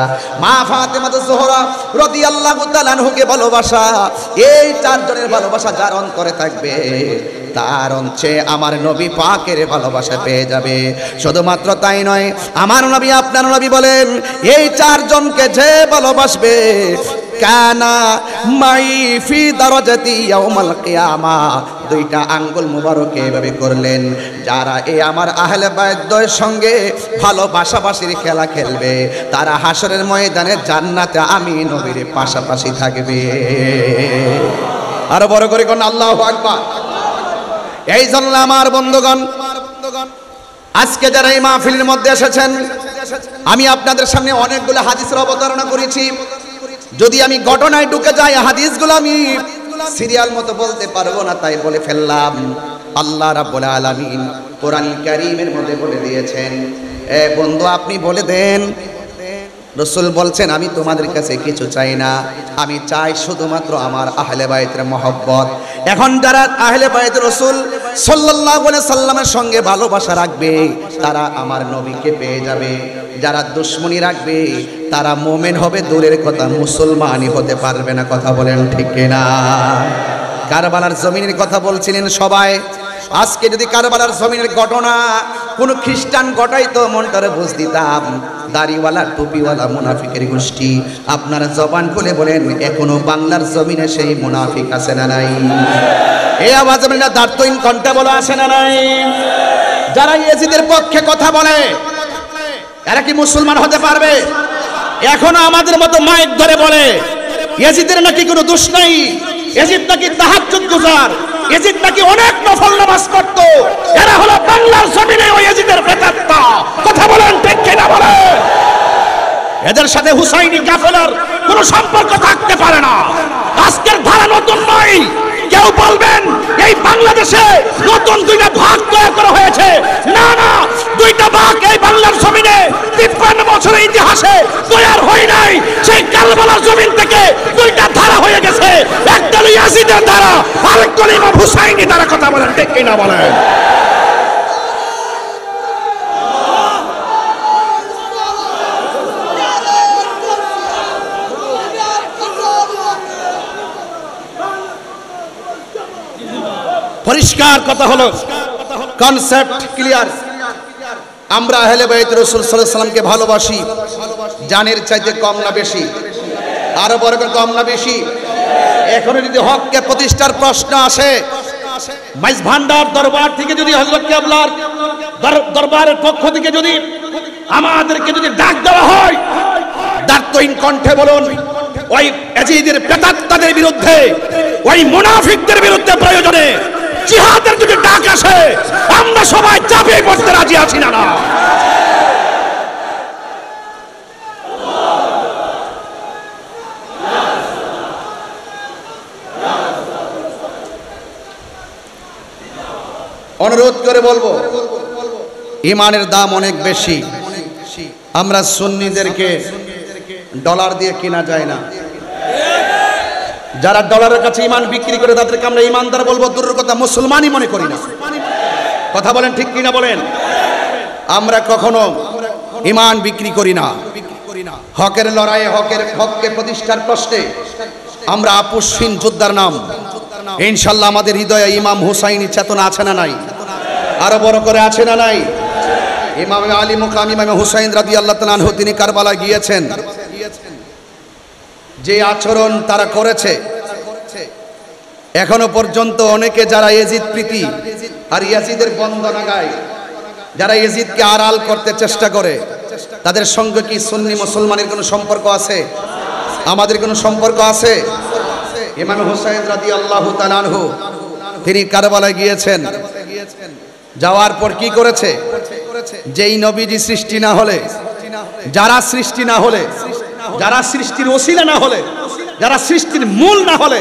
S1: মা ফাতেমা জোহরা রাদিয়াল্লাহু তাআলা আনহুকে ভালোবাসা। এই চারজনের ভালোবাসা যার অন্তরে থাকবে, তার অঞ্চে আমার নবী পাকের ভালোবাসা পেয়ে যাবে। শুধুমাত্র তাই নয়, আমার নবী আপনার নবী বলেন, এই চারজনকে যে ভালোবাসবে, কানা মাই ফি দারাজাতি ইয়াউমাল কিয়ামা, দুইটা আঙ্গুল মুবারক এভাবে করলেন, যারা এই আমার আহলে বায়তের সঙ্গে ভালোবাসাবাসির খেলা খেলবে, তারা হাসরের ময়দানে জান্নাতে আমি নবীর পাশাপাশি থাকবে। আরো বড় করে কোন আল্লাহু আকবার। এই জন্য আমার বন্ধুগণ, আজকে যারা এই মাহফিলের মধ্যে এসেছেন, আমি আপনাদের সামনে অনেকগুলো হাদিসের অবতারণা করেছি। যদি আমি ঘটনায় ঢুকে যাই, হাদিসগুলো আমি সিরিয়াল মতো বলতে পারবো না, তাই বলে ফেললাম। আল্লাহ রাব্বুল আলামিন কোরআন কারীমের মধ্যে বলে দিয়েছেন, এ বন্ধু আপনি বলে দেন, রাসূল বলছেন, আমি তোমাদের কাছে কিছু চাই না, আমি চাই শুধুমাত্র আমার আহলে বায়তের মহব্বত। এখন যারা আহলে বায়ত রাসূল সাল্লাল্লাহু আলাইহি সাল্লামের সঙ্গে ভালোবাসা রাখবে, তারা আমার নবীকে পেয়ে যাবে। যারা দুশমনি রাখবে, তারা মুমিন হবে দূরের কথা, মুসলমানই হতে পারবে না। কথা বলেন ঠিক কিনা? কারবালার জমিনের কথা বলছিলেন সবাই। আজকে যদি কারবালার জমিনের ঘটনা কোনো খ্রিস্টান ঘটাইতো, মনটারে বুঝ দিতাম। দাড়িওয়ালা টুপিওয়ালা মুনাফিকের গোষ্ঠী, আপনারা জবান খুলে বলেন, এখনো বাংলার জমিনে সেই মুনাফিক আছে না নাই? এই আওয়াজ আমরা দাঁড়তইন কণ্ঠে বলো, আছে না নাই? যারা ইয়েজিদের পক্ষে কথা বলে, এরা কি মুসলমান হতে পারবে? এখনো আমাদের মতো মাইক ধরে বলে ইয়েজিদের নাকি কোনো দোষ নাই, ইয়েজিদ নাকি তাহাজ্জুদ গুজার, ইয়েজিদ নাকি অনেক নফল নামাজ করত। এরা হলো বাংলার জমিনে ওই ইয়েজিদের প্রেতাত্মা। কথা বলেন ঠিক কিনা বলে? এদের সাথে হুসাইনি কাফেলার কোনো সম্পর্ক থাকতে পারে না। আজকের ধারা নতুন নয়। কেউ বলবেন এই বাংলাদেশে নতুন দুইটা ভাগ তৈরি করা হয়েছে, না না, দুইটা ভাগ এই বাংলার জমিনে 53 বছরের ইতিহাসে তৈরি হয় নাই। সেই কারবালার জমিন থেকে দুইটা ধারা হয়ে গেছে, একটা হলো ইয়াজিদের ধারা, আরেকটা হলো ইমাম হুসাইনি ধারা। কথা বলেন ঠিক কিনা বলেন? পরিষ্কার কথা হলো, কনসেপ্ট ক্লিয়ার। আমরা আহলে বাইত রাসূল সাল্লাল্লাহু আলাইহি ওয়াসাল্লামকে ভালোবাসি জানের চাইতে কম না বেশি? আরো বড় করে কম না বেশি? এখন যদি হককে প্রতিষ্ঠার প্রশ্ন আসে, মাইজ ভান্ডার দরবার থেকে যদি হযরত কেবলার দরবারের পক্ষ থেকে যদি আমাদেরকে যদি ডাক দেওয়া হয়, দার্থহীন কণ্ঠে বলুন, ওই ইয়াজিদের প্রেতাত্মাদের বিরুদ্ধে, ওই মুনাফিকদের বিরুদ্ধে প্রয়োজনে জিহাদের যদি ডাক আসে, আমরা সবাই চাপিয়ে পড়তে রাজি আছি না? না, অনুরোধ করে বলবো, ইমানের দাম অনেক বেশি। আমরা সুন্নিদেরকে ডলার দিয়ে কিনা যায় না। যারা ডলারের কাছে ইমান বিক্রি করে তাদেরকে আমরা ইমানদার বলবো দূরের কথা, মুসলমানই মনে করি না। কথা বলেন ঠিক কিনা বলেন? আমরা কখনো ইমান বিক্রি করি না। হকের লড়াইয়ে হককে প্রতিষ্ঠার প্রশ্নে আমরা আপোষহীন যোদ্ধার নাম। ইনশাল্লাহ আমাদের হৃদয়ে ইমাম হুসাইনি চেতনা আছে না নাই? আরো বড় করে আছে না নাই? ইমাম আলী মুকাম ইমাম হুসাইন রাদিয়াল্লাহু তাআলা আনহু তিনি কারবালা গিয়েছেন। যে আচরণ তারা করেছে, এখনো পর্যন্ত অনেকে যারা ইয়াজিদ প্রীতি আর ইয়াজিদের বন্দনা গায়, যারা ইয়াজিদকে আড়াল করতে চেষ্টা করে, তাদের সঙ্গে কি সুন্নি মুসলমানের কোনো সম্পর্ক আছে? আমাদের কোনো সম্পর্ক আছে? ইমাম হুসাইন রাদিয়াল্লাহু তাআলা আনহু তিনি কারবালায় গিয়েছেন। যাওয়ার পর কি করেছে? যেই নবীজি সৃষ্টি না হলে, যারা সৃষ্টি না হলে, যারা সৃষ্টির ওসিলা না হলে, যারা সৃষ্টির মূল না হলে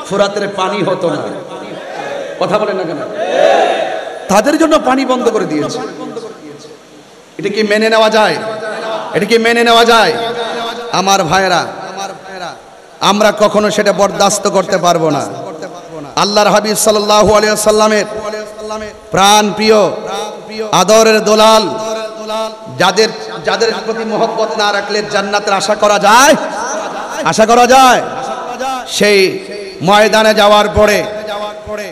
S1: ফুরাতের পানি হতো না। কথা বলেন না কেন? তাদের জন্য পানি বন্ধ করে দিয়েছে। এটা কি মেনে নেওয়া যায়? এটা কি মেনে নেওয়া যায়? আমার ভাইরা, আমরা কখনো সেটা বরদাস্ত করতে পারবো না। আল্লাহর হাবিব সাল্লাল্লাহু আলাইহি ওয়াসাল্লামের প্রাণ প্রিয় আদরের দোলাল, যাদের প্রতি মহব্বত না রাখলে জান্নাতের আশা করা যায়? আশা করা যায়? সেই ময়দানে যাওয়ার পরে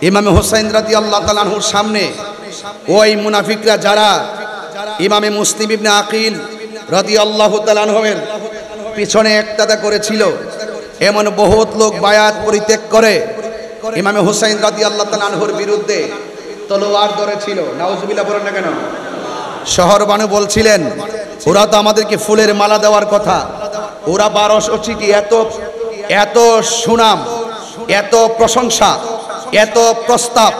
S1: ইমাম হুসাইন রাদিয়াল্লাহু তাআলা আনহুর সামনে ওই মুনাফিকরা যারা ইমামে মুসলিম ইবনে আকিল রাদিয়াল্লাহু তাআলা আনহুর পিছনে একতাদা করেছিল, এমন বহুত লোক বায়াত পরিত্যাগ করে ইমামে হুসাইন রাদিয়াল্লাহু তাআলা আনহুর বিরুদ্ধে তলোয়ার ধরেছিল। নাউজুবিল্লাহ বলেন না কেন? শহর বানু বলছিলেন, ওরা তো আমাদেরকে ফুলের মালা দেওয়ার কথা, ওরা 1200 চিঠি, এত সুনাম, এত প্রশংসা, এত প্রস্তাব,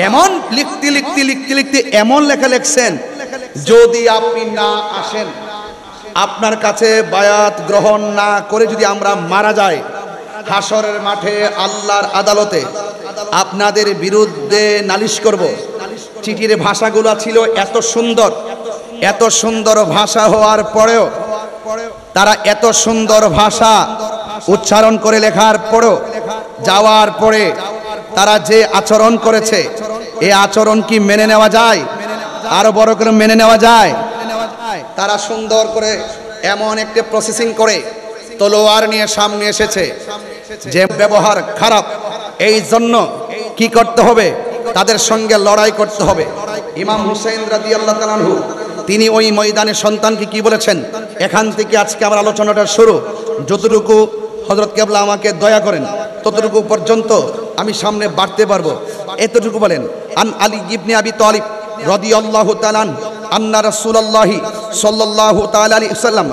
S1: এমন লিখতে এমন লেখা লিখছেন, যদি আপনি না আসেন, আপনার কাছে বায়াত গ্রহণ না করে যদি আমরা মারা যাই, হাসরের মাঠে আল্লাহর আদালতে আপনাদের বিরুদ্ধে নালিশ করব। চিঠির ভাষাগুলো ছিল এত সুন্দর ভাষা হওয়ার পরেও, তারা এত সুন্দর ভাষা উচ্চারণ করে লেখার পরেও যাওয়ার পরে তারা যে আচরণ করেছে, এই আচরণ কি মেনে নেওয়া যায়? আরো বড় করে মেনে নেওয়া যায়? তারা সুন্দর করে এমন একটা প্রসেসিং করে তলোয়ার নিয়ে সামনে এসেছে, যে ব্যবহার খারাপ। এই জন্য কি করতে হবে? তাদের সঙ্গে লড়াই করতে হবে। ইমাম হুসাইন রাদিয়াল্লাহু তাআলা আনহু তিনি ওই ময়দানে সন্তানকে কি বলেছেন? এখান থেকে আজকে আমার আলোচনাটা শুরু। যতটুকু হযরত কেবলা আমাকে দয়া করেন ততটুকু পর্যন্ত আমি সামনে বাড়তে পারবো, এতটুকু বলেন। আন আলী ইবনে আবি তালিব রাদিয়াল্লাহু তাআলা আন্না রাসূলুল্লাহি সাল্লাল্লাহু তাআলা আলাইহি ওয়াসাল্লাম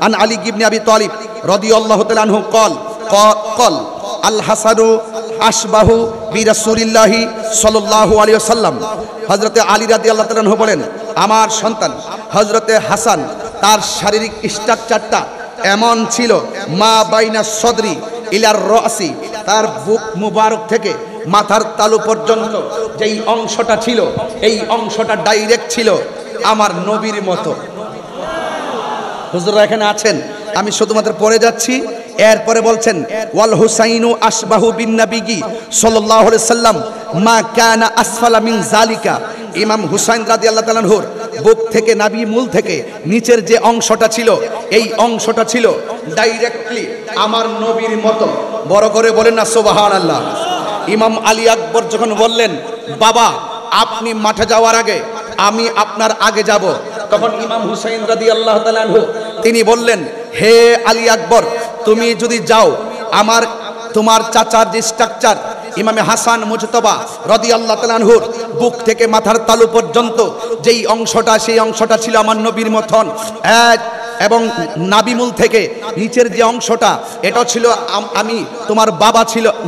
S1: আন আলী ইবনে আবি তালিব রাদিয়াল্লাহু তাআলা আনহু قال الحسن আশবাহু বিরাসূলিল্লাহি সাল্লাল্লাহু আলাইহি ওয়াসাল্লাম। হযরত আলী রাদিয়াল্লাহু তাআলা আনহু বলেন, আমার সন্তান হযরতে হাসান, তার শারীরিক স্ট্রাকচারটা এমন ছিল, মা বাইনা সদরি ইলার রাসি, তার বুক মুবারক থেকে মাথার তালু পর্যন্ত যেই অংশটা ছিল, এই অংশটা ডাইরেক্ট ছিল আমার নবীর মতো। হুজুররা এখানে আছেন, আমি শুধুমাত্র পড়ে যাচ্ছি। এরপরে বলছেন, ওয়াল হুসাইনু আশবাহু বিন নবী সাল্লাল্লাহু আলাইহি সাল্লাম মা কানা আসফালা মিন যালিকা। ইমাম হুসাইন রাদিয়াল্লাহু তাআলা আনহুর বুক থেকে, নাভি মূল থেকে নিচের যে অংশটা ছিল, এই অংশটা ছিল ডাইরেক্টলি আমার নবীর মতো। বড় করে বলেন না সুবহানাল্লাহ। ইমাম আলী আকবর যখন বললেন, বাবা আপনি মাঠে যাওয়ার আগে আমি আপনার আগে যাব, তখন ইমাম হুসাইন রাদিয়াল্লাহু তাআলা আনহু তিনি বললেন, হে আলী আকবর, তুমি যদি যাও তোমার চাচার যে স্ট্রাকচার ইমামে হাসান মুজতবা রাদিয়াল্লাহু তাআলা আনহুর বুক থেকে মাথার তালু পর্যন্ত যেই অংশটা, সেই অংশটা ছিল আমার নবীর মতন এবং নাবিমূল থেকে নিচের যে অংশটা এটা ছিল আমি তোমার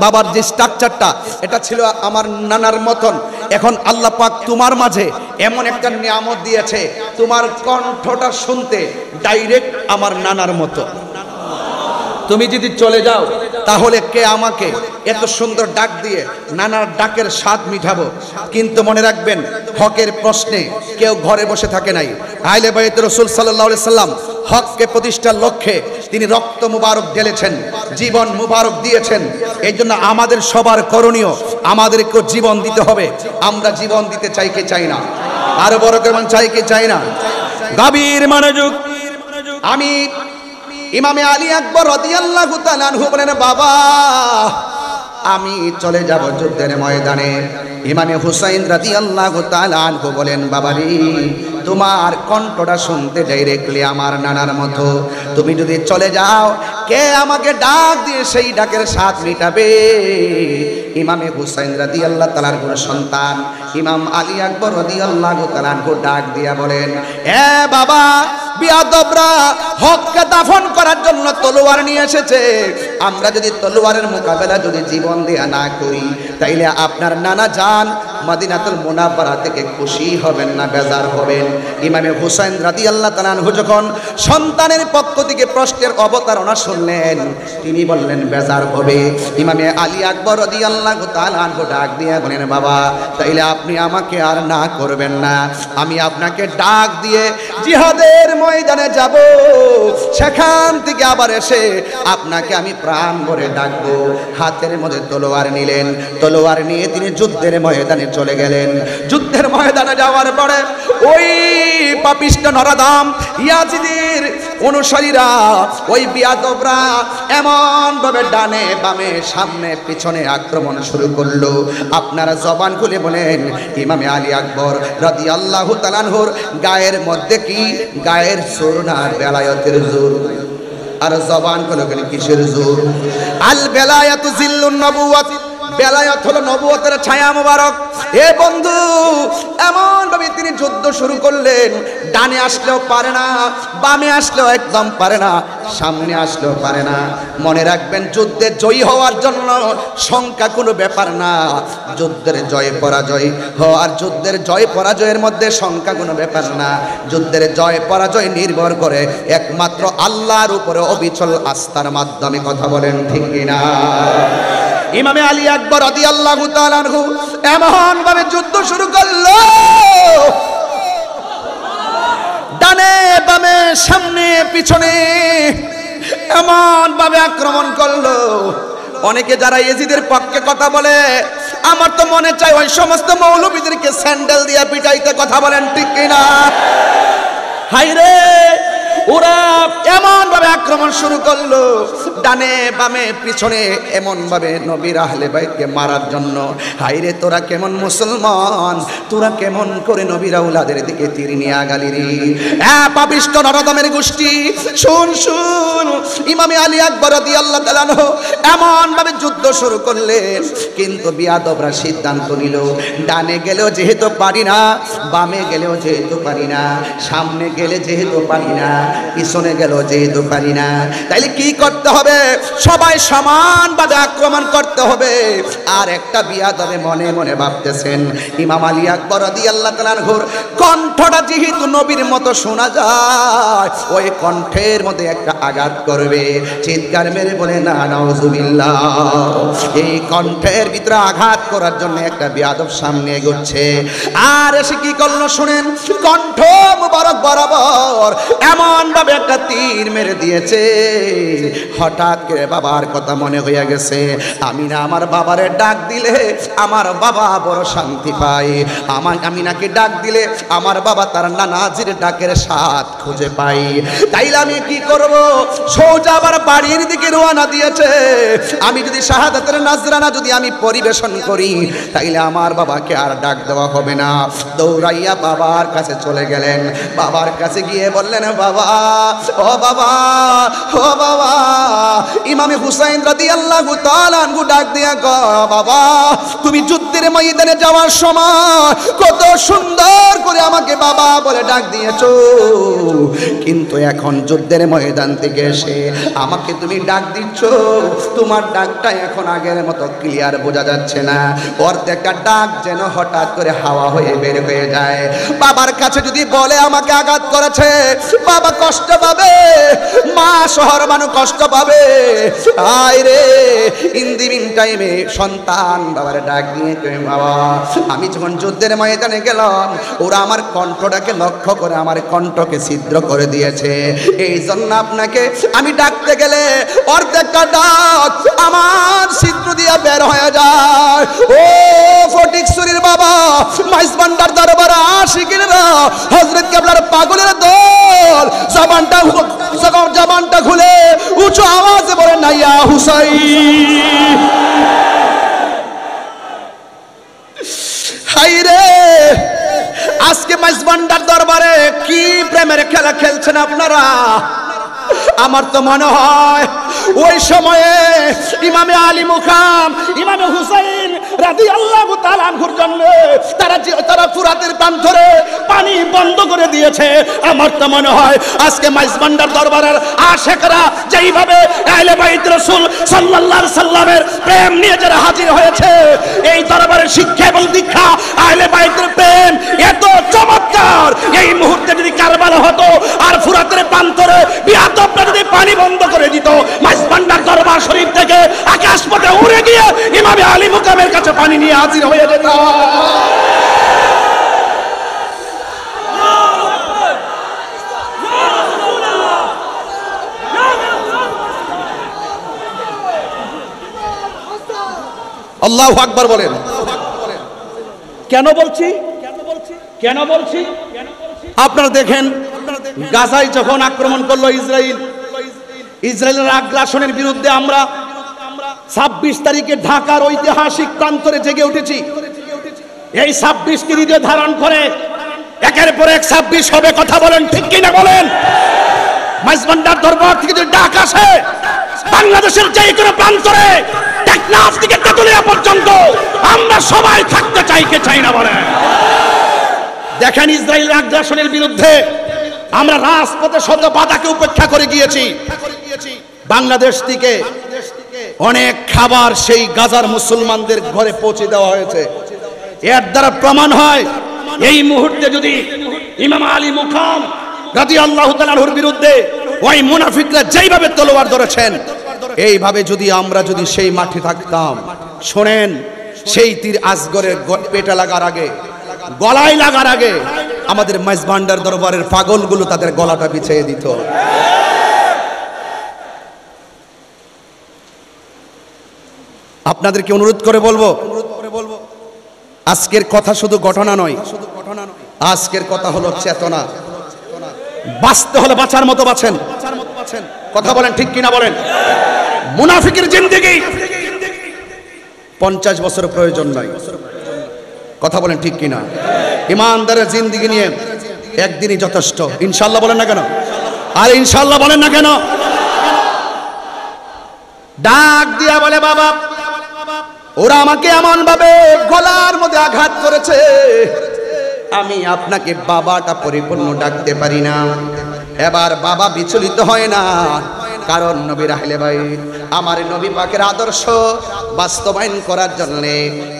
S1: বাবার যে স্ট্রাকচারটা এটা ছিল আমার নানার মতন। এখন আল্লাহ পাক তোমার মাঝে এমন একটা নিয়ামত দিয়েছে, তোমার কণ্ঠটা শুনতে ডাইরেক্ট আমার নানার মতো। তুমি যদি চলে যাও তাহলে কে আমাকে এত সুন্দর ডাক দিয়ে নানার ডাকের স্বাদ মিটাবো। কিন্তু মনে রাখবেন, হকের প্রশ্নে কেউ ঘরে বসে থাকে নাই। আহলে বাইত রাসূল সাল্লাল্লাহু আলাইহি সাল্লাম হককে প্রতিষ্ঠার লক্ষ্যে তিনি রক্ত মুবারক ঢেলেছেন, জীবন মুবারক দিয়েছেন। এই জন্য আমাদের সবার করণীয়, আমাদেরকে জীবন দিতে হবে। আমরা জীবন দিতে চাই কি চাই না? আরো বড় কেমন চাই কি চাই না? গভীর মনোযোগ। আমি ইমামে আলী আকবর রাদিয়াল্লাহু তাআলা আনহু বলেন, বাবা আমি চলে যাব যুদ্ধের ময়দানে। ইমামে হুসাইন রাদিয়াল্লাহু তাআলা আনহু বলেন, বাবা রে, তোমার কণ্ঠটা শুনতে ডাইরেক্টলি আমার নানার মতো। তুমি যদি চলে যাও, কে আমাকে ডাক দিয়ে সেই ডাকের স্বাদ মিটাবে? ইমামে হুসাইন রাদিয়াল্লাহু তাআলার সন্তান ইমাম আলী আকবর রাদিয়াল্লাহু তাআলা আনহু ডাক দিয়া বলেন, এ বাবা, বিয়াদবরা হককে দাফন করার জন্য তলোয়ার নিয়ে এসেছে। আমরা যদি তলোয়ারের মোকাবেলা যদি জীবন দেয়া না করি, তাইলে আপনার নানা জান মদিনাতুল মুনাওয়ারা থেকে খুশি হবেন না বেজার হবেন? ইমামে হুসাইন রাদিয়াল্লাহু তাআলা আনহু যখন সন্তানের পক্ষ থেকে প্রশ্নের অবতারণা শুনলেন, তিনি বললেন বেজার হবে। ইমামে আলী আকবর রাদিয়াল্লাহু তাআলা আনহু ডাক দিয়ে বলেন, বাবা তাইলে আপনি আমাকে আর না করবেন না, আমি আপনাকে ডাক দিয়ে জিহাদের ময়দানে যাব, সেখান থেকে আবার এসে আপনাকে আমি প্রাণ ভরে ডাকবো। হাতের মধ্যে তলোয়ার নিলেন, তলোয়ার নিয়ে তিনি যুদ্ধের ময়দানে চলে গেলেন। যুদ্ধের ময়দানে যাওয়ার পরে ওই পাপিষ্ট নরাদাম ইয়াজিদের অনুসারীরা, ওই বিয়াদবরা এমন ভাবে ডানে বামে সামনে পিছনে আক্রমণ শুরু করলো। আপনারা জবান খুলে বলেন, ইমামে আলী আকবর রাদিয়াল্লাহু তাআলা আনহুর গায়ের মধ্যে কি গায়ের জোর না বেলায়েতের জোর? আর জবান খুলে বলেন কিসের জোর? আল বেলায়াতু জিল্লুন নবুওয়াত, বেলায়েত হলো নবুয়তের ছায়া মোবারক। এ বন্ধু, এমন ভাবে তিনি যুদ্ধ শুরু করলেন, ডানে আসলেও পারে না, বামে আসলেও একদম পারে না, সামনে আসলেও পারে না। মনে রাখবেন, যুদ্ধে জয়ী হওয়ার জন্য সংখ্যা কোনো ব্যাপার না। যুদ্ধের জয় পরাজয় হওয়ার, যুদ্ধের জয় পরাজয়ের মধ্যে সংখ্যা কোনো ব্যাপার না। যুদ্ধের জয় পরাজয় নির্ভর করে একমাত্র আল্লাহর উপরে অবিচল আস্থার মাধ্যমে। কথা বলেন ঠিক কিনা? ইমামে আলী আকবর রাদিয়াল্লাহু তাআলা আনহু এমন ভাবে যুদ্ধ শুরু করলো, ডানে বামে সামনে পিছনে এমন ভাবে আক্রমণ করলো। অনেকে যারা ইয়েজিদের পক্ষে কথা বলে, আমার তো মনে চায় ওই সমস্ত মৌলবীদেরকে স্যান্ডেল দিয়ে পিটাইতে। কথা বলেন ঠিক কিনা? হায়রে, ওরা এমন ভাবে আক্রমণ শুরু করলো, ডানে বামে পিছনে এমন ভাবে নবীর আহলে বাইতকে মারার জন্য। হায়রে, তোরা কেমন মুসলমান, তোরা কেমন করে নবীর আওলাদের দিকে তীর নিয়ে আগালি রে? পাপিষ্ট নরদমের গোষ্ঠী, শুন শুন, ইমামে আলী আকবর রাদিয়াল্লাহু তাআলা আনহু এমন ভাবে যুদ্ধ শুরু করলেন। কিন্তু বিয়াদবরা সিদ্ধান্ত নিল, ডানে গেলেও যেহেতু পারি না, বামে গেলেও যেহেতু পারি না, সামনে গেলে যেহেতু পারি না, পিছনে গেল যেহেতু পারি না, তাইলে কি করতে হবে? সবাই সমানভাবে আক্রমণ করতে হবে। আর একটা বিয়াদবে মনে মনে ভাবতেছেন, ইমাম আলী আকবর রাদিয়াল্লাহু তাআলা আনহুর কণ্ঠটা যেহেতু নবীর মতো শোনা যায়, ওই কণ্ঠের মধ্যে একটা আঘাত করবে। চিৎকার মেরে বলে না নাউজুবিল্লাহ। এই কণ্ঠের ভিতরে আঘাত করার জন্য একটা বিয়াদব সামনে এগোচ্ছে। আর এসে কি করলো শুনেন, কণ্ঠ মুবারক বরাবর এমন এমন ভাবে একটা তীর মেরে দিয়েছে, হঠাৎ করে বাবার কথা মনে হয়ে গেছে। আমি না আমার বাবারে ডাক দিলে আমার বাবা বড় শান্তি পায়, আমি নাকি ডাক দিলে আমার বাবা তার নানাজির ডাকের স্বাদ খুঁজে পাই। তাইলে আমি কি করব? সোজা আবার বাড়ির দিকে রওনা দিয়েছে। আমি যদি শাহাদাতের নাজরানা যদি আমি পরিবেশন করি তাইলে আমার বাবাকে আর ডাক দেওয়া হবে না। দৌড়াইয়া বাবার কাছে চলে গেলেন। বাবার কাছে গিয়ে বললেন, বাবা, ও বাবা, ও বাবা। ইমামে হুসাইন রাদিয়াল্লাহু তাআলা আনহু ডাক দিয়া কয়, বাবা তুমি যুদ্ধের ময়দানে যাওয়ার সময় কত সুন্দর করে আমাকে বাবা বলে ডাক দিয়েছো, কিন্তু এখন যুদ্ধের ময়দান থেকে এসে আমাকে তুমি ডাক দিচ্ছ, তোমার ডাকটা এখন আগের মতো ক্লিয়ার বোঝা যাচ্ছে না। প্রত্যেকটা ডাক যেন হঠাৎ করে হাওয়া হয়ে বের হয়ে যায়। বাবার কাছে যদি বলে আমাকে আঘাত করেছে, বাবা কষ্ট পাবে, মা শহর মানুষ কষ্ট পাবে। আয় রে, ইন দি মিন টাইমে সন্তান বাবার ডাক দিয়ে কই, বাবা আমি যখন যুদ্ধের ময়দানে গেলাম ওরা আমার কণ্ঠটাকে লক্ষ্য করে আমার কণ্ঠকে ছিদ্র করে দিয়েছে, এই জন্য আপনাকে আমি ডাকতে গেলে অর্ধেকটা ডাক আমার ছিদ্র দিয়ে বের হয়ে যায়। ও ফটিকছড়ির বাবা, মাইজবান্ডার দরবারে আশিকিরা, হযরত কেবলার পাগলের দল, জবানটা খুলে উঁচু আওয়াজে বলে, না ইয়া হুসাইন। হায়রে, আজকে মাইজবান্ডার দরবারে কি প্রেমের খেলা খেলছেন আপনারা। আমার তো মনে হয় ওই সময়ে ইমামে আলী মুকাম, ইমামে হুসাইন রাদিয়াল্লাহু তাআলা আনহুর জন্য তারা ফুরাতের প্রান্তরে পানি বন্ধ করে দিয়েছে। আমার তো মনে হয় আজকে মাইজবান্ডার দরবারের আশিকরা যেইভাবে আহলে বাইত রাসূল সাল্লাল্লাহু আলাইহি সাল্লামের প্রেম নিয়ে যারা হাজির হয়েছে, এই দরবারের শিক্ষা এবং দীক্ষা আহলে বাইতের প্রেম এত চমৎকার, এই মুহূর্তে যদি কারবালা হতো আর ফুরাতের প্রান্তরে বিয়াদবরা যদি পানি বন্ধ করে দিত, মাইজবান্ডার দরবার শরীফ থেকে আকাশ পথে উড়ে গিয়ে ইমামে আলী মুকামের কাছে পানি নিয়ে হাজির হয়ে যেত। আল্লাহু আকবার বলেন। কেন বলছি? আপনারা দেখেন, গাজায় যখন আক্রমণ করলো ইসরায়েলের আগ্রাসনের বিরুদ্ধে আমরা 26 তারিখে ঢাকার ঐতিহাসিক প্রান্তরে জেগে উঠেছি। এই 26কে হৃদয়ে ধারণ করে একের পর এক 26 হবে। কথা বলেন ঠিক কিনা বলেন? মাইজবান্ডার দরবার থেকে যদি ডাক আসে, বাংলাদেশের যে কোনো প্রান্তরে টেকনাফ থেকে তেতুলিয়া পর্যন্ত আমরা সবাই থাকতে চাই, কে চাই না বলেন? দেখেন, ইসরায়েলের আগ্রাসনের বিরুদ্ধে আমরা রাজপথে শত বাধাকে উপেক্ষা করে গিয়েছি। বাংলাদেশ থেকে অনেক খাবার সেই গাজার মুসলমানদের ঘরে পৌঁছে দেওয়া হয়েছে। এর দ্বারা প্রমাণ হয় এই মুহূর্তে যদি ইমাম আলী মুকাম রাদিয়াল্লাহু তাআলা আনহুর বিরুদ্ধে ওই মুনাফিকরা যেইভাবে তলোয়ার ধরেছেন, এইভাবে যদি আমরা সেই মাঠে থাকতাম, শোনেন, সেই তীর আসগরের পেটে লাগার আগে, গলায় লাগার আগে আমাদের মাইজবান্ডার দরবারের পাগলগুলো তাদের গলাটা বিছিয়ে দিত। আপনাদেরকে অনুরোধ করে বলবো, আজকের কথা শুধু ঘটনা নয়, আজকের কথা হলো চেতনা। বাঁচতে হলে বাঁচার মতো বাঁচেন। কথা বলেন ঠিক কিনা বলেন? মুনাফিকের জিন্দেগি 50 বছর প্রয়োজন নাই। কথা বলেন ঠিক কিনা? ইমানদারের জিন্দেগি নিয়ে একদিনই যথেষ্ট। ইনশাআল্লাহ বলেন না কেন? আর ইনশাআল্লাহ বলেন না কেন? ডাক দিয়া বলে, বাবা ওরা আমাকে এমন ভাবে গলার মধ্যে আঘাত করেছে, আমি আপনাকে বাবাটা পরিপূর্ণ ডাকতে পারি না। এবার বাবা বিচলিত হয় না, কারণ নবীর আহলে বাইত আমার নবী পাকের আদর্শ বাস্তবায়ন করার জন্য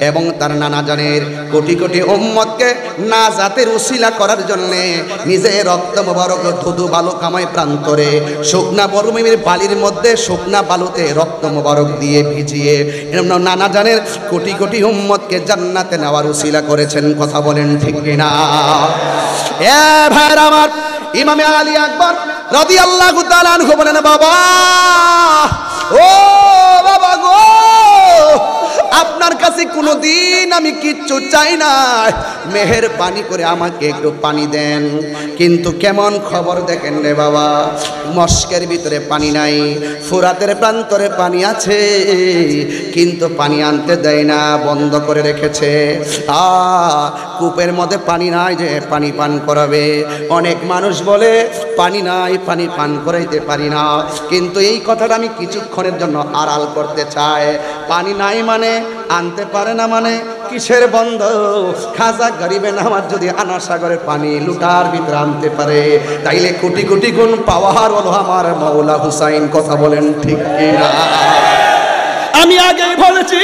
S1: এবং তার নানা জানের কোটি কোটি উম্মতকে নাজাতের উসিলা করার জন্য নিজে রক্ত মোবারক ধুধু বালু কামাই প্রান্তরে শুকনা মরুভূমির বালির মধ্যে শুকনা বালুতে রক্ত মোবারক দিয়ে ভিজিয়ে নানা জানের কোটি কোটি উম্মতকে জান্নাতে নেওয়ার উসিলা করেছেন। কথা বলেন ঠিক কিনা? এ ভাইরা আমার, ইমামে আলী আকবর রাদিয়াল্লাহু তাআলা আনহু বলেন, বাবা ও বাবা গো, আপনার কাছে কোনোদিন আমি কিচ্ছু চাই না, মেহেরবানি করে আমাকে একটু পানি দেন। কিন্তু কেমন খবর দেখেন রে বাবা, মস্কের ভিতরে পানি নাই, ফুরাতের প্রান্তরে পানি আছে, কিন্তু পানি আনতে দেয় না, বন্ধ করে রেখেছে। কূপের মধ্যে পানি নাই যে পানি পান করাবে। অনেক মানুষ বলে পানি নাই, পানি পান করাইতে পারি না, কিন্তু এই কথাটা আমি কিছুক্ষণের জন্য আড়াল করতে চাই। পানি নাই মানে, আনতে পারে না মানে কিসের বন্ধ? খাজা গরিবে নামাজ যদি আনা সাগরে পানি লুটার ভিতরে আনতে পারে, তাইলে কোটি কোটি গুণ পাওয়ার হলো আমার মাওলা হুসাইন। কথা বলেন ঠিক কিনা? আমি আগেই বলেছি,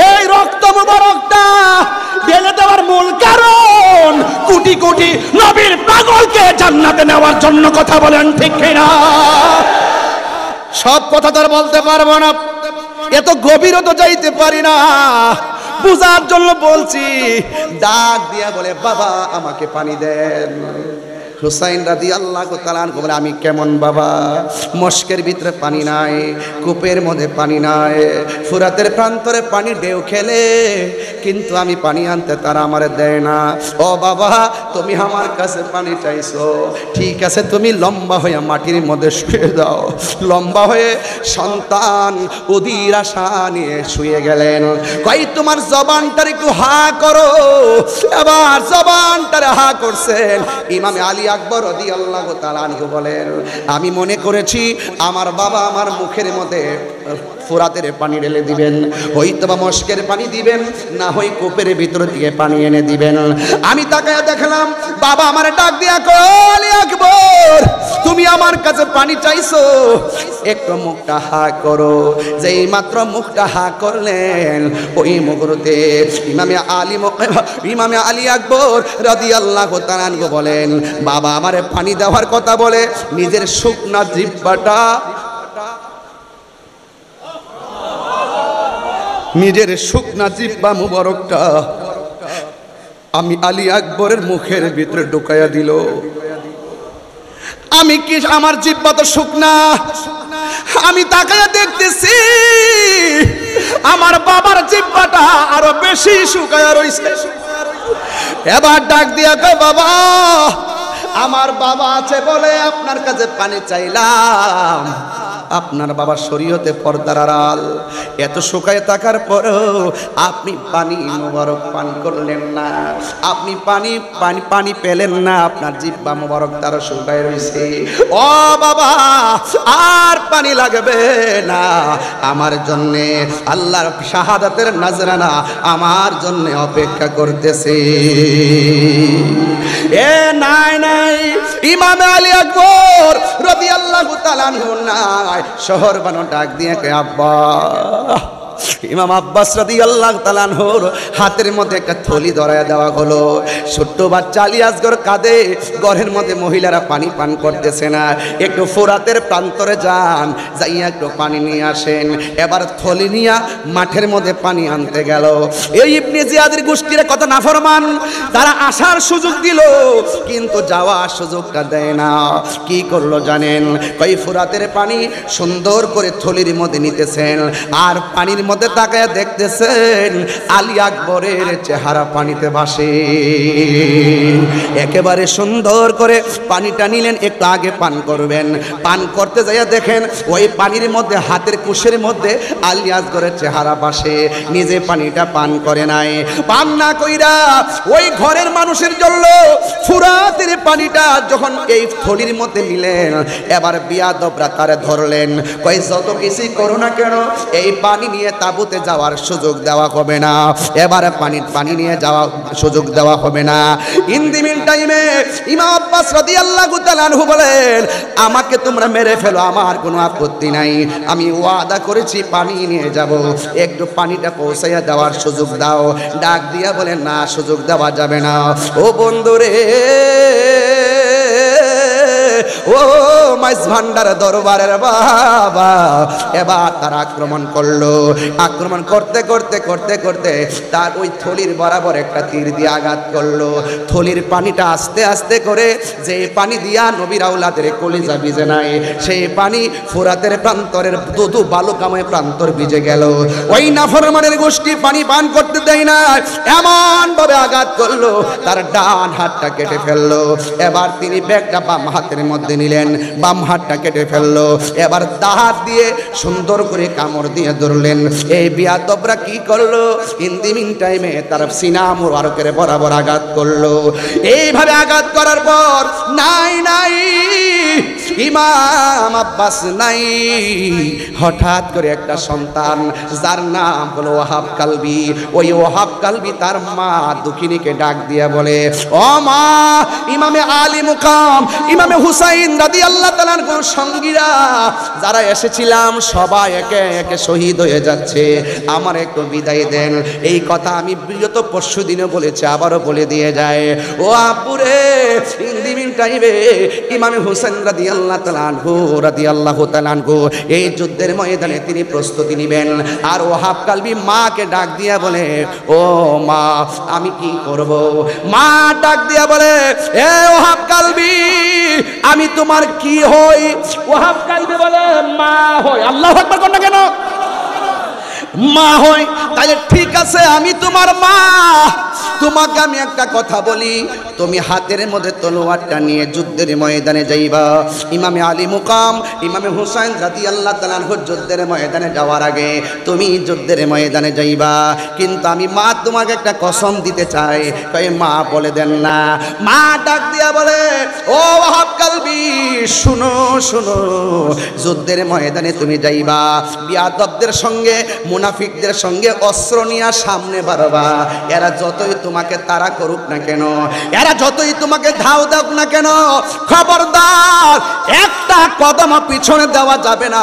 S1: এই রক্ত মুবারকটা ঢেলে দেওয়ার মূল কারণ কোটি কোটি নবীর পাগলকে জান্নাতে নেওয়ার জন্য। কথা বলেন ঠিক কিনা? সব কথা তো আর বলতে পারবো না, এত গভীরও তো যাইতে পারি না, বুঝার জন্য বলছি। ডাক দিয়া বলে, বাবা আমাকে পানি দেন। হুসাইন রাদিয়াল্লাহু তাআলা আনহু বলে, আমি কেমন বাবা, মস্কের ভিতরে পানি নাই, কূপের মধ্যে পানি নাই, ফুরাতের প্রান্তরে পানি ঢেউ খেলে, কিন্তু আমি পানি আনতে তারা আমারে দেয় না। ও বাবা, তুমি আমার কাছে পানি চাইছো, ঠিক আছে, তুমি লম্বা হয়ে মাটির মধ্যে শুয়ে যাও। লম্বা হয়ে সন্তান অধীর আশা নিয়ে শুয়ে গেলেন। কই তোমার জবানটার একটু হা করো। এবার জবানটার হা করছেন। ইমামে আলী আকবর রাদিয়াল্লাহু তাআলা আনহু বলেন, আমি মনে করেছি আমার বাবা আমার মুখের মধ্যে ফুরাতের পানি ঢেলে দিবেন, হয়তোবা মস্কের পানি দিবেন, না হয় কূপের ভিতর থেকে পানি এনে দিবেন। আমি তাকায়া দেখলাম বাবা আমার ডাক দিয়া কয়, আলী আকবর তুমি আমার কাছে পানি চাইছো, একটু মুখটা হা করো। যেই মাত্র মুখটা হা করলেন, ওই মুহূর্তে ইমামে আলী আকবর রাদিয়াল্লাহু তাআলা আনহু বলেন, বাবা আমারে পানি দেওয়ার কথা বলে নিজের শুকনা জিহ্বাটা, নিজের শুকনা জিহ্বা মুবারকটা আমি আলী আকবরের মুখের ভিতরে ঢুকাইয়া দিল। আমি কি, আমার জিহ্বা তো শুকনা, আমি তাকাইয়া দেখতেছি আমার বাবার জিহ্বাটা আরো বেশি শুকায়া রইছে। এবার ডাক দিয়া কয়, বাবা আমার বাবা আছে বলে আপনার কাছে পানি চাইলাম, আপনার বাবা শরীয়তে পর্দার আড়াল, এত শুকায় থাকার পরেও আপনি পানি মোবারক পান করলেন না, আপনি পানি পানি পানি পেলেন না, আপনার জিহ্বা মোবারক তার শুকায় রয়েছে। ও বাবা আর পানি লাগবে না, আমার জন্যে আল্লাহর শাহাদাতের নাজরানা আমার জন্য অপেক্ষা করতেছে। এ নাই নাই, ইমামে আলী আকবর রাদিয়াল্লাহু তাআলা আনহু নাই, শহর বানো ডাক দিয়ে কে আব্বা। ইমাম আব্বাস রাদিয়াল্লাহু তাআলা আনহুর হাতের মধ্যে একটা থলি ধরায় দেওয়া হলো। ছোট্ট বাচ্চা আলী আসগর কাঁদে, ঘরের মধ্যে মহিলারা পানি পান করতেছে না, একটু ফুরাতের প্রান্তরে যান, যাইয়া একটু পানি নিয়ে আসেন। এবার থলি নিয়া মাঠের মধ্যে পানি আনতে গেল। এই ইবনে জিয়াদের গোষ্ঠীর কথা নাফরমান, তারা আসার সুযোগ দিল কিন্তু যাওয়ার সুযোগটা দেয় না। কি করলো জানেন? কই ফুরাতের পানি সুন্দর করে থলির মধ্যে নিতেছেন, আর পানির মধ্যে তাকায় দেখতেছেন আলী আকবরের চেহারা পানিতে ভাসে। একেবারে সুন্দর করে পানিটা নিলেন, একটু আগে পান করবেন, পান করতে যাইয়া দেখেন ওই পানির মধ্যে হাতের কুশের মধ্যে আলী আকবরের চেহারা ভাসে। নিজে পানিটা পান করে নাই, পান না কইরা ওই ঘরের মানুষের জন্য ফুরাতের পানিটা যখন এই থলির মধ্যে নিলেন, এবার বিয়াদবরা তারে ধরলেন, কই যত কিছু করো না কেন এই পানি নিয়ে তাবুতে যাওয়ার সুযোগ দেওয়া হবে না, এবারে পানি নিয়ে যাওয়া সুযোগ দেওয়া হবে না। ইন দি মিন টাইমে ইমাম আব্বাস রাদিয়াল্লাহু তাআলা আনহু বলেন, আমাকে তোমরা মেরে ফেলো, আমার কোনো আপত্তি নাই, আমি ওয়াদা করেছি পানি নিয়ে যাব, একটু পানিটা পৌঁছাইয়া দেওয়ার সুযোগ দাও। ডাক দিয়া বলেন, না সুযোগ দেওয়া যাবে না। ও বন্ধুরে, ও মাইজ ভান্ডার দরবারের বাবা। এবার তারা আক্রমণ করলো। আক্রমণ করতে করতে করতে করতে তার ওই থলির বরাবর একটা তীর দিয়ে আঘাত করলো। থলির পানিটা আস্তে আস্তে করে, যে পানি দিয়া নবীর আওলাদের কলিজা ভিজে নাই, সেই পানি ফোরাতের প্রান্তরের দুধু বালুকাময় প্রান্তর ভিজে গেল। ওই নাফরমানের গোষ্ঠী পানি পান করতে দেয় না, এমন ভাবে আঘাত করলো তার ডান হাতটা কেটে ফেললো। এবার তিনি ব্যাগটা বাম হাতের মধ্যে নিলেন, বাম হাতটা কেটে ফেললো। এবার দাহাত দিয়ে সুন্দর করে কামড় দিয়ে ধরলেন। এই বিয়াদবরা কি করলো, ইন দি মিন টাইমে তার সিনা মুবারকের বরাবর আঘাত করলো। এইভাবে আঘাত করার পর নাই নাই ইমাম আব্বাস নাই, হঠাৎ করে একটা সন্তান যার নাম হলো ওয়াহাব কালবি, ওই ওয়াহাব কালবি তার মা দুখিনীকে ডাক দিয়া বলে, ও মা, ইমামে আলী মুকাম ইমামে হুসাইন রাদিয়াল্লাহু তাআলা আনহুর সঙ্গীরা যারা এসেছিলাম সবাই একে একে শহীদ হয়ে যাচ্ছে, আমার একটু বিদায় দেন। এই কথা আমি বিগত পরশু দিনে বলেছি, আবারও বলে দিয়ে যায়। ও আপুরে, ইন্দিমিন টাইমে ইমামে হুসাইন রাদিয়াল্লাহু তাআলা আনহু এই যুদ্ধের ময়দানে তিনি প্রস্তুতি নেবেন। আর ওয়াহাব কালবি মাকে ডাক দিয়া বলে, ও মা, আমি কি করব? মা ডাক দিয়া বলে, এ ওয়াহাব কালবি, আমি তোমার কি হই? ওয়াহাব কালবি বলে, মা হই। আল্লাহু আকবার কোন না কেন? মা হই। তাহলে ঠিক আছে, আমি তোমার মা। তোমাকে আমি একটা কথা বলি, তুমি হাতের মধ্যে তলোয়ারটা নিয়ে যুদ্ধের ময়দানে যাইবা। ইমামে আলী মুকাম ইমামে হুসাইন রাদিয়াল্লাহু তাআলা আনহু যুদ্ধের ময়দানে যাওয়ার আগে তুমি যুদ্ধের ময়দানে যাইবা। কিন্তু আমি মা তোমাকে একটা কসম দিতে চাই। কই মা বলে দেন না। মা ডাক দিয়া বলে, ও ওয়াহাব কালবি, শুনো শুনো, যুদ্ধের ময়দানে তুমি যাইবা, বিয়াদবদের সঙ্গে মুনাফিকদের সঙ্গে অস্ত্র নিয়ে সামনে বাড়বা। এরা যতই তোমাকে তাড়া করুক না কেন, এরা যতই তোমাকে ধাও দাও না কেন, খবরদার একটা কদম পিছনে দেওয়া যাবে না।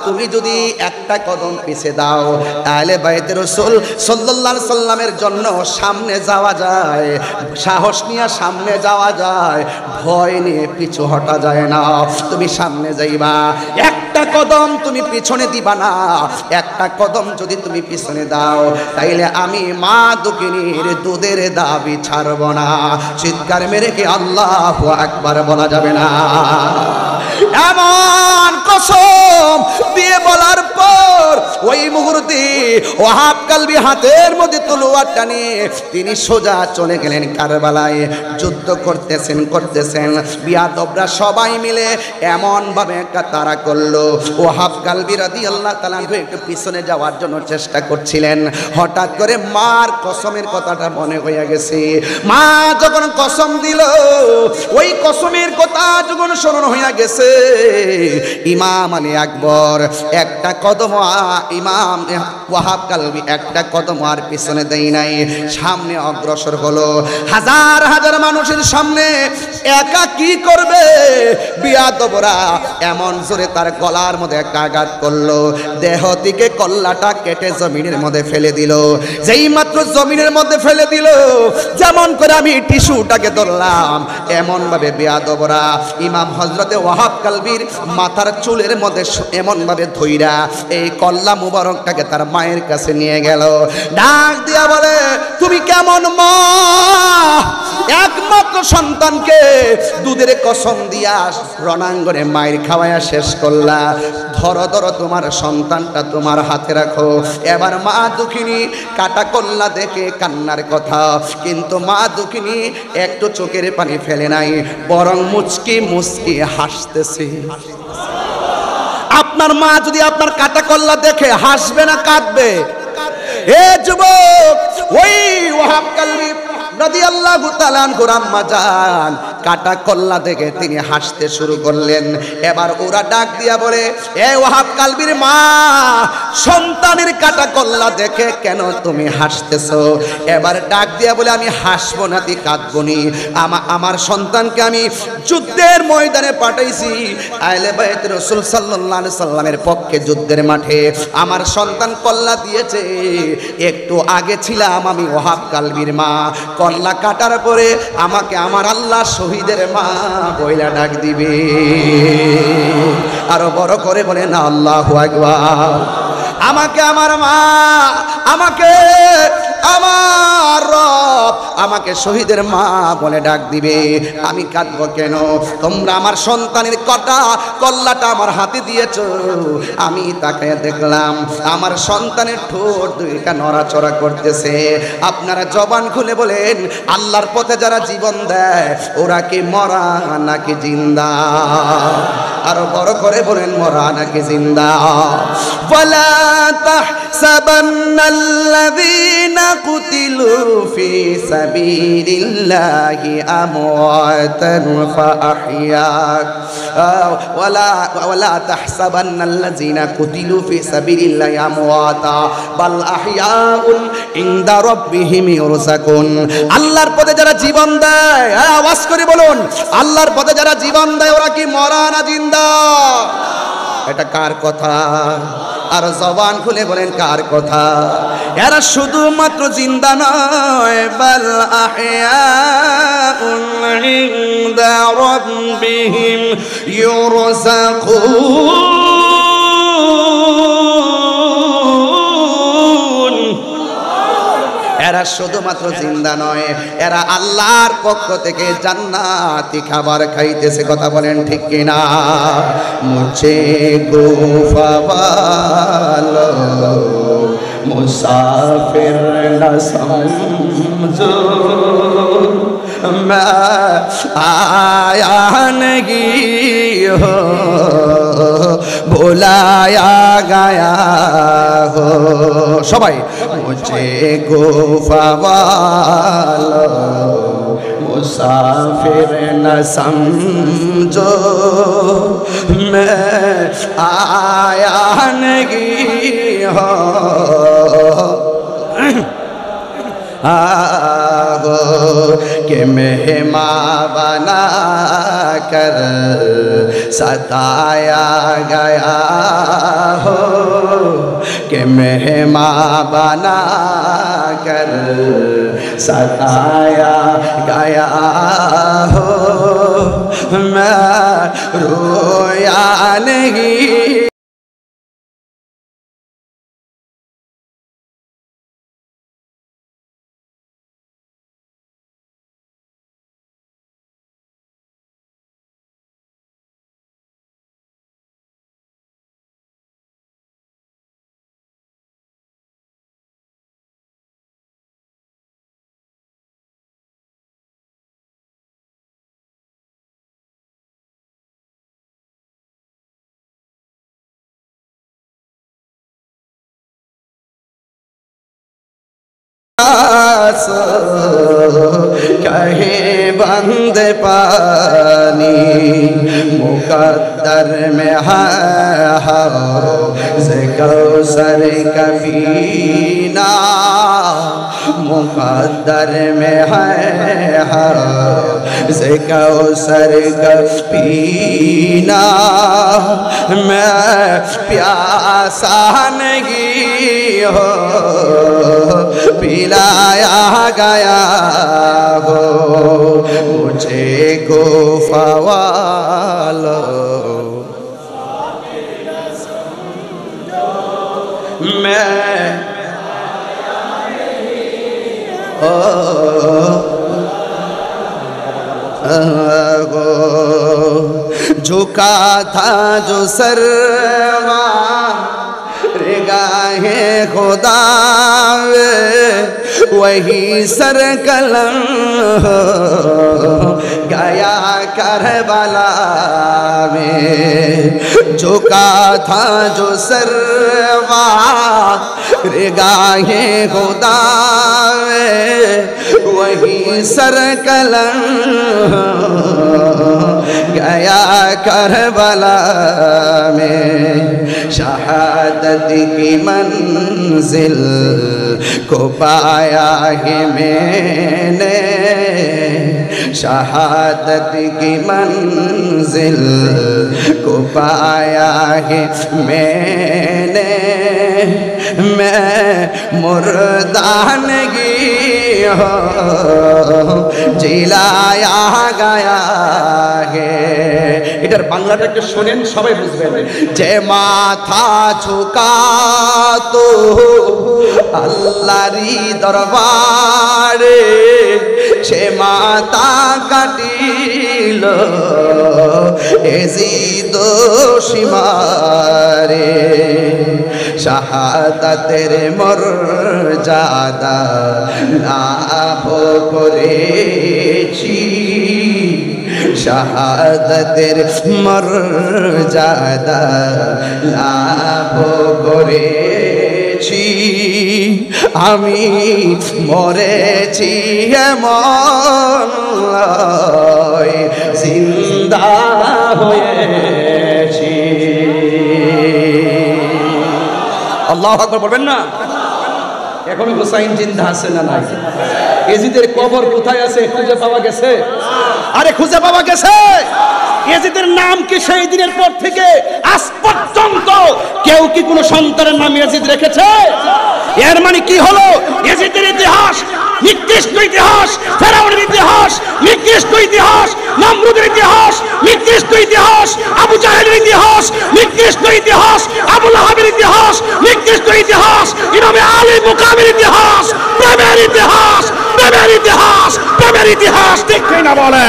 S1: তুমি যদি একটা কদম পিছে দাও, তাহলে বাইতে রাসূল সাল্লাল্লাহু আলাইহি সাল্লামের জন্য সামনে যাওয়া যায়, সাহস নিয়ে সামনে যাওয়া যায়, ভয় নিয়ে পিছু হটা যায় না। তুমি সামনে যাইবা, একটা কদম তুমি পিছনে দিবা না। একটা কদম যদি তুমি পিছনে দাও, তাইলে আমি মা দুখিনীর দুধের দাবি ছাড়ব না। চিৎকার মেরে কি আল্লাহু আকবার বলা যাবে না? এমন কসম দিয়ে বলার পর ওই মুহূর্তে ওয়াহাব কালবি হাতের মধ্যে তলোয়ারটা নিয়ে তিনি সোজা চলে গেলেন কারবালায়। যুদ্ধ করতেছেন বিয়াদবরা সবাই মিলে এমন ভাবে একটা তাড়া করলো। ওয়াহাব কালবি রাদিয়াল্লাহু তাআলা একটু পিছনে যাওয়ার জন্য চেষ্টা করছিলেন। হঠাৎ করে মার কসমের কথাটা মনে হয়ে গেছে। মা যখন কসম দিল, ওই কসমের কথা যখন স্মরণ হয়ে গেছে, ইমাম আলী আকবর একটা কদম, ইমাম ওয়াহাব কালবি একটা কদম আর পিছনে দেয় নাই, সামনে অগ্রসর হলো। হাজার হাজার মানুষের সামনে একা কি করবে? বিয়াদবরা এমন জোরে তার গলার মধ্যে একটা আঘাত করলো, দেহ থেকে কল্লাটা কেটে জমিনের মধ্যে ফেলে দিল। যেই মাত্র জমিনের মধ্যে ফেলে দিল, যেমন করে আমি টিস্যুটাকে ধরলাম, এমন ভাবে বিয়াদবরা ইমাম হযরতে ওয়াহাব কালবির মাথার চুলের মধ্যে এমন ভাবে ধইরা এই কল্লা মুবারকটাকে তার মায়ের কাছে নিয়ে গেল। ডাক দিয়া বলে, তুমি কেমন মা? একমাত্র সন্তানকে দুধের কসম দিয়া রণাঙ্গনে মায়ের খাওয়ায়া শেষ করলা। ধরো ধরো তোমার সন্তানটা তোমার হাতে রাখো। এবার মা দুখিনী কাটা কল্লা দেখে কান্নার কথা, কিন্তু মা দুখিনী একটু চোখের পানি ফেলে নাই, বরং মুচকি মুচকি হাসতেছে। আপনার মা যদি আপনার কাটা কল্লা দেখে হাসবে না কাঁদবে? এ যুবক, ওই ওয়াহাব কালবি রাদিয়াল্লাহু তাআলা আনহুর আম্মা জান কাটা কল্লা দেখে তিনি হাসতে শুরু করলেন। এবার ওরা ডাক দিয়া বলে, এ ওয়াহাব কালবির মা, সন্তানের কাটা কল্লা দেখে কেন তুমি হাসতেছো? এবার ডাক দিয়া বলে, আমি হাসবো না, কাঁদবো নি। আমার সন্তানকে আমি যুদ্ধ যুদ্ধের ময়দানে পাঠাইছি, আহলে বাইত রাসূল সাল্লাল্লাহু আলাইহি সাল্লামের পক্ষে যুদ্ধের মাঠে আমার সন্তান কল্লা দিয়েছে। একটু আগে ছিলাম আমি ওহাব কালবির মা, কল্লা কাটার পরে আমাকে আমার আল্লাহ শহীদের মা বইলা ডাক দিবে। আরো বড় করে বলেন আল্লাহু আকবার। আমাকে আমার মা, আমাকে আমার রব আমাকে শহীদের মা বলে ডাক দিবে। আমি কাঁদবো কেন? তোমরা আমার সন্তানের কল্লাটা আমার হাতে দিয়েছ। আমি তাকে দেখলাম আমার সন্তানের ঠোঁট দুইটা নড়াচড়া করতেছে। আপনারা জবান খুলে বলেন, আল্লাহর পথে যারা জীবন দেয় ওরা কি মরা নাকি জিন্দা? আরো বড় করে বলেন, মরা নাকি জিন্দা? ওয়ালা তাহসাবান্নাল্লাযীনা কুতিলু ফি সাবিলিল্লাহি আমওয়াতান ফাআহইয়াক ওয়ালা তাহসাবান্নাল্লাযীনা কুতিলু ফি সাবিলিল্লাহি আমওয়াতা বাল আহইয়াউন ইনদা রাব্বিহিম ইউরযাকুন। আল্লাহর পথে যারা জীবন দেয়, আওয়াজ করে বলুন, আল্লাহর পথে যারা জীবন দেয় ওরা কি মরা না জিন্দা? এটা কার কথা? আর জবান খুলে বলেন কার কথা? এরা শুধুমাত্র জিন্দা নয়, বাল আহইয়াউন ইনদা রাব্বিহিম ইউরযাকুন। এরা শুধুমাত্র জিন্দা নয়, এরা আল্লাহর পক্ষ থেকে জান্নাতি খাবার খাইতেছে। কথা বলেন ঠিক কিনা? মুঝে গুফাওয়ালো মুসাফির না সমঝো, मैं आया नहीं हो बुलाया गया हो। সবাই मुझे गुफावालो मुसाफिर न समझो, मैं आया नहीं हो हो कि मेहमान बना कर सताया गया हो, कि मेहमान बना कर सताया गया हो, मैं रोया नहीं। कहे बंद पानी मुकद्दर में है से कौसर कफीना, मुकद्दर में है से कौसर कफीना। मैं प्यासा नहीं हो पिलाया गया हो, मुझे गुफावालो मैं झुका था जो सरवा गाहे खुदा वही सर कलम गया करबला में। झुका था जो सरवा गाहे खुदा वही सर कलम गया करबला में। शहादत की मंजिल को पाया है मैंने, शहादत की मंजिल को पाया है मैंने, मैं मुर्दानगी हो जिलाया गया है। এটার বাংলাটা একটু শোনেন, সবাই বুঝবেন। যে মাথা ঝুকা তো আল্লাহরই দরবারে, সে মাথা কাটিল এজিদ সীমারে। শাহাদাতের মর্যাদা লাভ করেছি, শাহাদাতের মর্যাদা লাভ করেছি। আমি মরেছি এমন নয়, জিন্দা হয়েছি। আল্লাহু আকবার বলবেন না? এখনো হুসাইন জিন্দা আছে না নাই? এজিদের কবর কোথায় আছে খুঁজে পাওয়া গেছে? আরে খুঁজে পাওয়া গেছে। এজিদের নাম কি সেই দিনের পর থেকে আজ পর্যন্ত কেউ কি কোনো সন্তানের নাম এজিদ রেখেছে? এর মানে কি হলো? এজিদের ইতিহাস নিকৃষ্ট ইতিহাস, ফেরাউনের ইতিহাস নিকৃষ্ট ইতিহাস, নমরুদের ইতিহাস নিকৃষ্ট ইতিহাস, আবু জাহেলের ইতিহাস নিকৃষ্ট ইতিহাস, আবু লাহাবের ইতিহাস নিকৃষ্ট ইতিহাস, ইমামে আলী মুকামের ইতিহাস, প্রেমের ইতিহাস, প্রেমের ইতিহাস, প্রেমের ইতিহাস। ঠিক না বলে?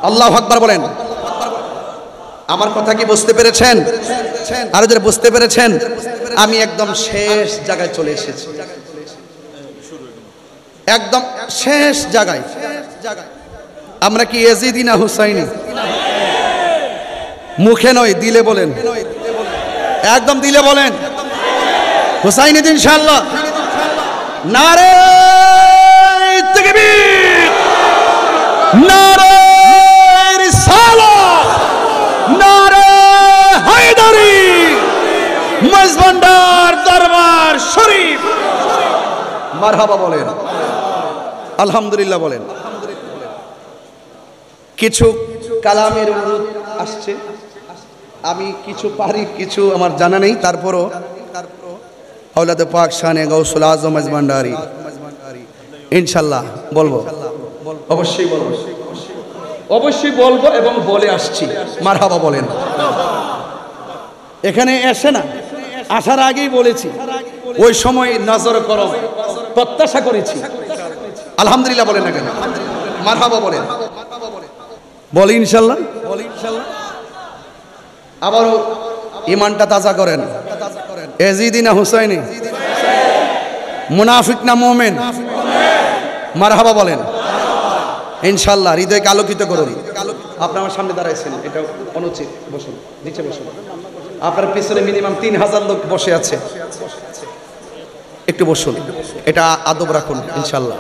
S1: আল্লাহু আকবার বলেন। আমার কথা কি বুঝতে পেরেছেন? আরো যারা বুঝতে পেরেছেন, আমি একদম শেষ জায়গায় চলে এসেছি, একদম শেষ জায়গায়। আমরা কি এজিদি না হুসাইনি? মুখে নয়, দিলে বলেন, একদম দিলে বলেন হুসাইনি ইনশাআল্লাহ। নারে তাকবীর, নারে মজভান্ডার দরবার শরীফ, মারহাবা বলেন, আলহামদুলিল্লাহ বলেন। কিছু কালামের অনুরোধ আসছে, আমি কিছু পারি, কিছু আমার জানা নেই, তারপরও আওলাদে পাক শানে গাউসুল আজম মজভান্ডারি ইনশাআল্লাহ বলবো, অবশ্যই বলবো, অবশ্যই বলবো এবং বলে আসছি। মারহাবা বলেন। এখানে এসে না আসার আগেই বলেছি, ওই সময় নজর করম প্রত্যাশা করেছি। আলহামদুলিল্লাহ বলেন না কেন? মারহাবা বলেন, বলি ইনশাআল্লাহ, বলি ইনশাআল্লাহ। আবারও ঈমানটা তাজা করেন। এজিদি না হুসাইনি? মুনাফিক না মুমিন? মারহাবা বলেন ইনশাআল্লাহ। হৃদয়কে আলোকিত করুন। আপনি আমার সামনে দাঁড়াইছেন, এটা অনুচিত। বসুন, নিচে বসুন। আপনার পিছনে মিনিমাম 3000 লোক বসে আছে, একটু বসুন, এটা আদব রাখুন ইনশাআল্লাহ।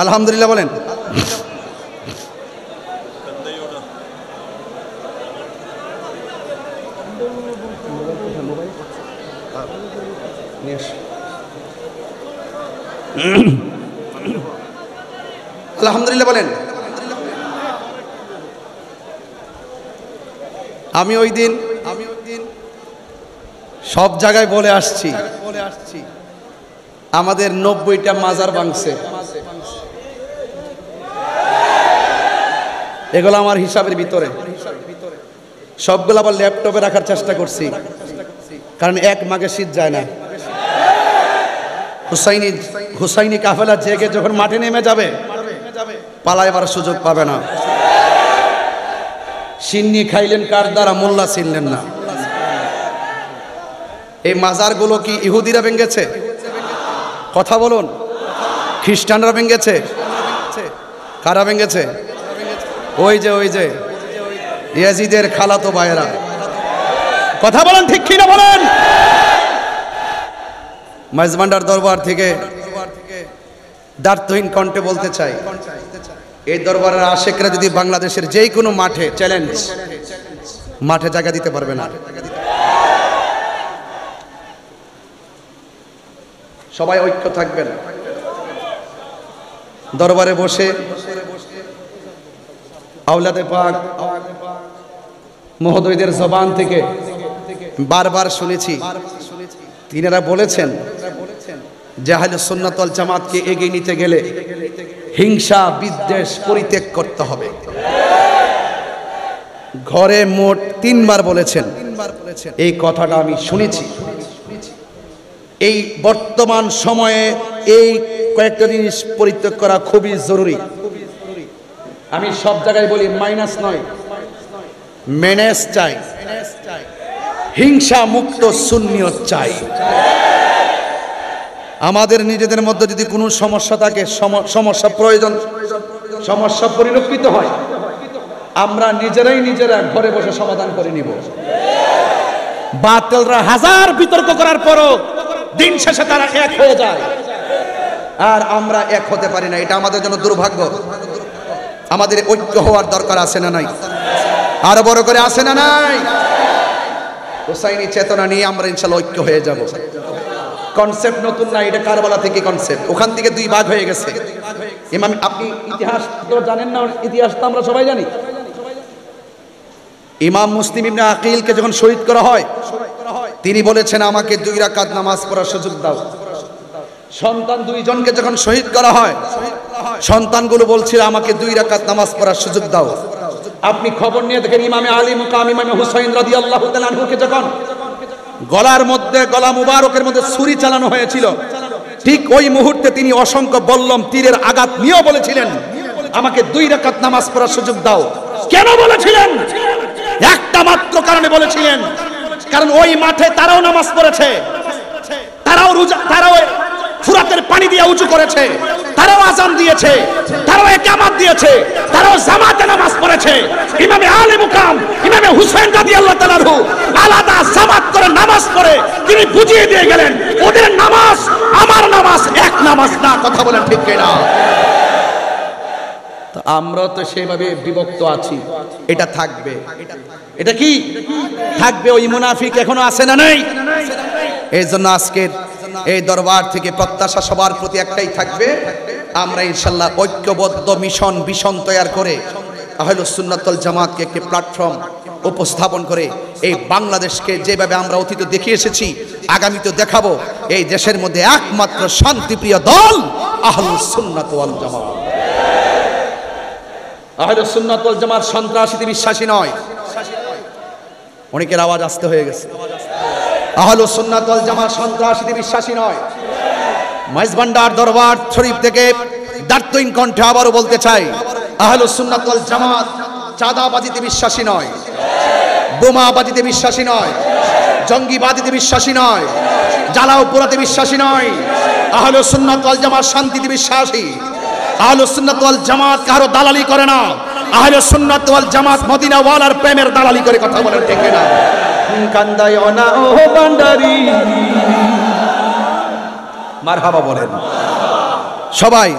S1: আলহামদুলিল্লাহ বলেন। আলহামদুলিল্লাহ বলেন। আমি ওই দিন সব জায়গায় বলে আসছি, আমাদের 90টা মাজার ভাঙছে। এগুলো আমার হিসাবের ভিতরে, সবগুলো আবার ল্যাপটপে রাখার চেষ্টা করছি, কারণ এক মাঘে শীত যায় না। হুসাইনি কাফেলা জেগে যখন মাঠে নেমে যাবে, পালাইবার সুযোগ পাবে না। সিন্নি খাইলেন কার দ্বারা? মোল্লা ছিলেন না। এই মাজারগুলো কি ইহুদিরা ভেঙেছে? কথা বলুন। খ্রিস্টানরা ভেঙেছে? কারা ভেঙেছে? ওই যে ইয়াজিদের খালাতো ভাইয়েরা। কথা বলেন ঠিক কিনা বলেন। মাইজভান্ডার দরবার থেকে দার্থহীন কণ্ঠে বলতে চাই, এই দরবারের আশেকরা যদি বাংলাদেশের যেই কোনো মাঠে চ্যালেঞ্জ, মাঠে জায়গা দিতে পারবে না। সবাই ঐক্য থাকবেন। দরবারে বসে আওলাদে পাক মহোদয়দের জবান থেকে বারবার শুনেছি, তিনারা বলেছেন যে আহলে সুন্নাত ওয়াল জামাতকে এগিয়ে নিতে গেলে হিংসা বিদ্বেষ পরিত্যাগ করতে হবে। ঘরে মোট 3 বার বলেছেন এই কথাটা আমি শুনেছি। এই বর্তমান সময়ে এই কয়েকটা জিনিস পরিত্যাগ করা খুবই জরুরি। আমি সব জায়গায় বলি মাইনাস নয়, মেনেজ চাই, হিংসা মুক্ত সুন্নিয়ত চাই। আমাদের নিজেদের মধ্যে যদি কোনো সমস্যা থাকে, সমস্যা প্রয়োজন, সমস্যা পরিলক্ষিত হয়, আমরা নিজেরা ঘরে বসে সমাধান করে নিব। বাতিলরা হাজার বিতর্ক করার পরও দিন শেষে তারা এক হয়ে যায়, আর আমরা এক হতে পারি না। এটা আমাদের জন্য দুর্ভাগ্য। আমাদের ঐক্য হওয়ার দরকার আছে না নাই? আরো বড় করে আছে না নাই? হুসাইনি চেতনা নিয়ে আমরা ইনশাআল্লাহ ঐক্য হয়ে যাব। কনসেপ্ট নতুন না, এটা কারবালা থেকে কনসেপ্ট, ওখান থেকে 2 ভাগ হয়ে গেছে। ইমাম, আপনি ইতিহাস তো জানেন না? ইতিহাস তো আমরা সবাই জানি। ইমাম মুসলিম ইবনে আকিলকে যখন শহীদ করা হয়, তিনি বলেছেন আমাকে 2 রাকাত নামাজ পড়ার সুযোগ দাও। সন্তান 2 জনকে যখন শহীদ করা হয়, সন্তানগুলো বলছিল আমাকে 2 রাকাত নামাজ পড়ার সুযোগ দাও। আপনি খবর নিয়ে দেখেন, ইমামে আলী মুকাম ইমামে হুসাইন রাদিয়াল্লাহু তাআলা আনহুকে যখন গলার মধ্যে, গলা মুবারকের মধ্যে ছুরি চালানো হয়েছিল, ঠিক ওই মুহূর্তে তিনি অসংখ্য বল্লম তীরের আঘাত নিয়েও বলেছিলেন আমাকে 2 রাকাত নামাজ পড়ার সুযোগ দাও। কেন বলেছিলেন? একটা মাত্র কারণে বলেছিলেন, কারণ ওই মাঠে তারাও নামাজ পড়েছে, তারাও ফুরাতের পানি দিয়ে উঁচু করেছে, তারাও আযান দিয়েছে, তারাও ইকামত দিয়েছে, তারাও জামাতে নামাজ পড়েছে। ইমামে আলী মুকাম ইমামে হুসাইন রাদিয়াল্লাহু তাআলা আনহু আলাদা জামাত করে নামাজ পড়ে তিনি বুঝিয়ে দিয়ে গেলেন ওদের নামাজ আমার নামাজ এক নামাজ না। কথা বলেন ঠিক কিনা? তো আমরা তো সেভাবে বিভক্ত আছি। এটা থাকবে, এটা কি থাকবে? ওই মুনাফিক এখনো আছে না নাই? এই জন্য আজকের এই দরবার থেকে প্রত্যাশা সবার প্রতি একটাই থাকবে, আমরা ইনশাআল্লাহ ঐক্যবদ্ধ মিশন ভিশন তৈরি করে আহলুস সুন্নাত ওয়াল জামাতকে একটি প্ল্যাটফর্ম উপস্থাপন করে এই বাংলাদেশকে যেভাবে আমরা অতীতে দেখিয়ে এসেছি আগামীতে দেখাবো। এই দেশের মধ্যে একমাত্র শান্তিপ্রিয় দল আহলুস সুন্নাত ওয়াল জামাত। আহলুস সুন্নাত ওয়াল জামাত সন্ত্রাসীতে বিশ্বাসী নয়। অনেকের আওয়াজ আসতে হয়ে গেছে। আহলুস সুন্নাত ওয়াল জামাত সন্ত্রাসীতে বিশ্বাসী নয়। মাইজভান্ডার দরবার শরীফ থেকে দার্থহীন কণ্ঠে আবারও বলতে চাই, আহলুস সুন্নাত ওয়াল জামাত চাঁদাবাজিতে বিশ্বাসী নয়, বোমাবাজিতে বিশ্বাসী নয়, জঙ্গিবাজিতে বিশ্বাসী নয়, জ্বালাও পোড়াতে বিশ্বাসী নয়। আহলুস সুন্নাত ওয়াল জামাত শান্তিতে বিশ্বাসী। আহলুস সুন্নাত ওয়াল জামাত কারো দালালি করে না। আহলুস সুন্নাত ওয়াল জামাত মদিনা ওয়ালার প্রেমের দালালি করে। কথা বলেন ঠিক কিনা? কান্দায় না ও ভান্ডারি, মারহাবা বলেন সবাই।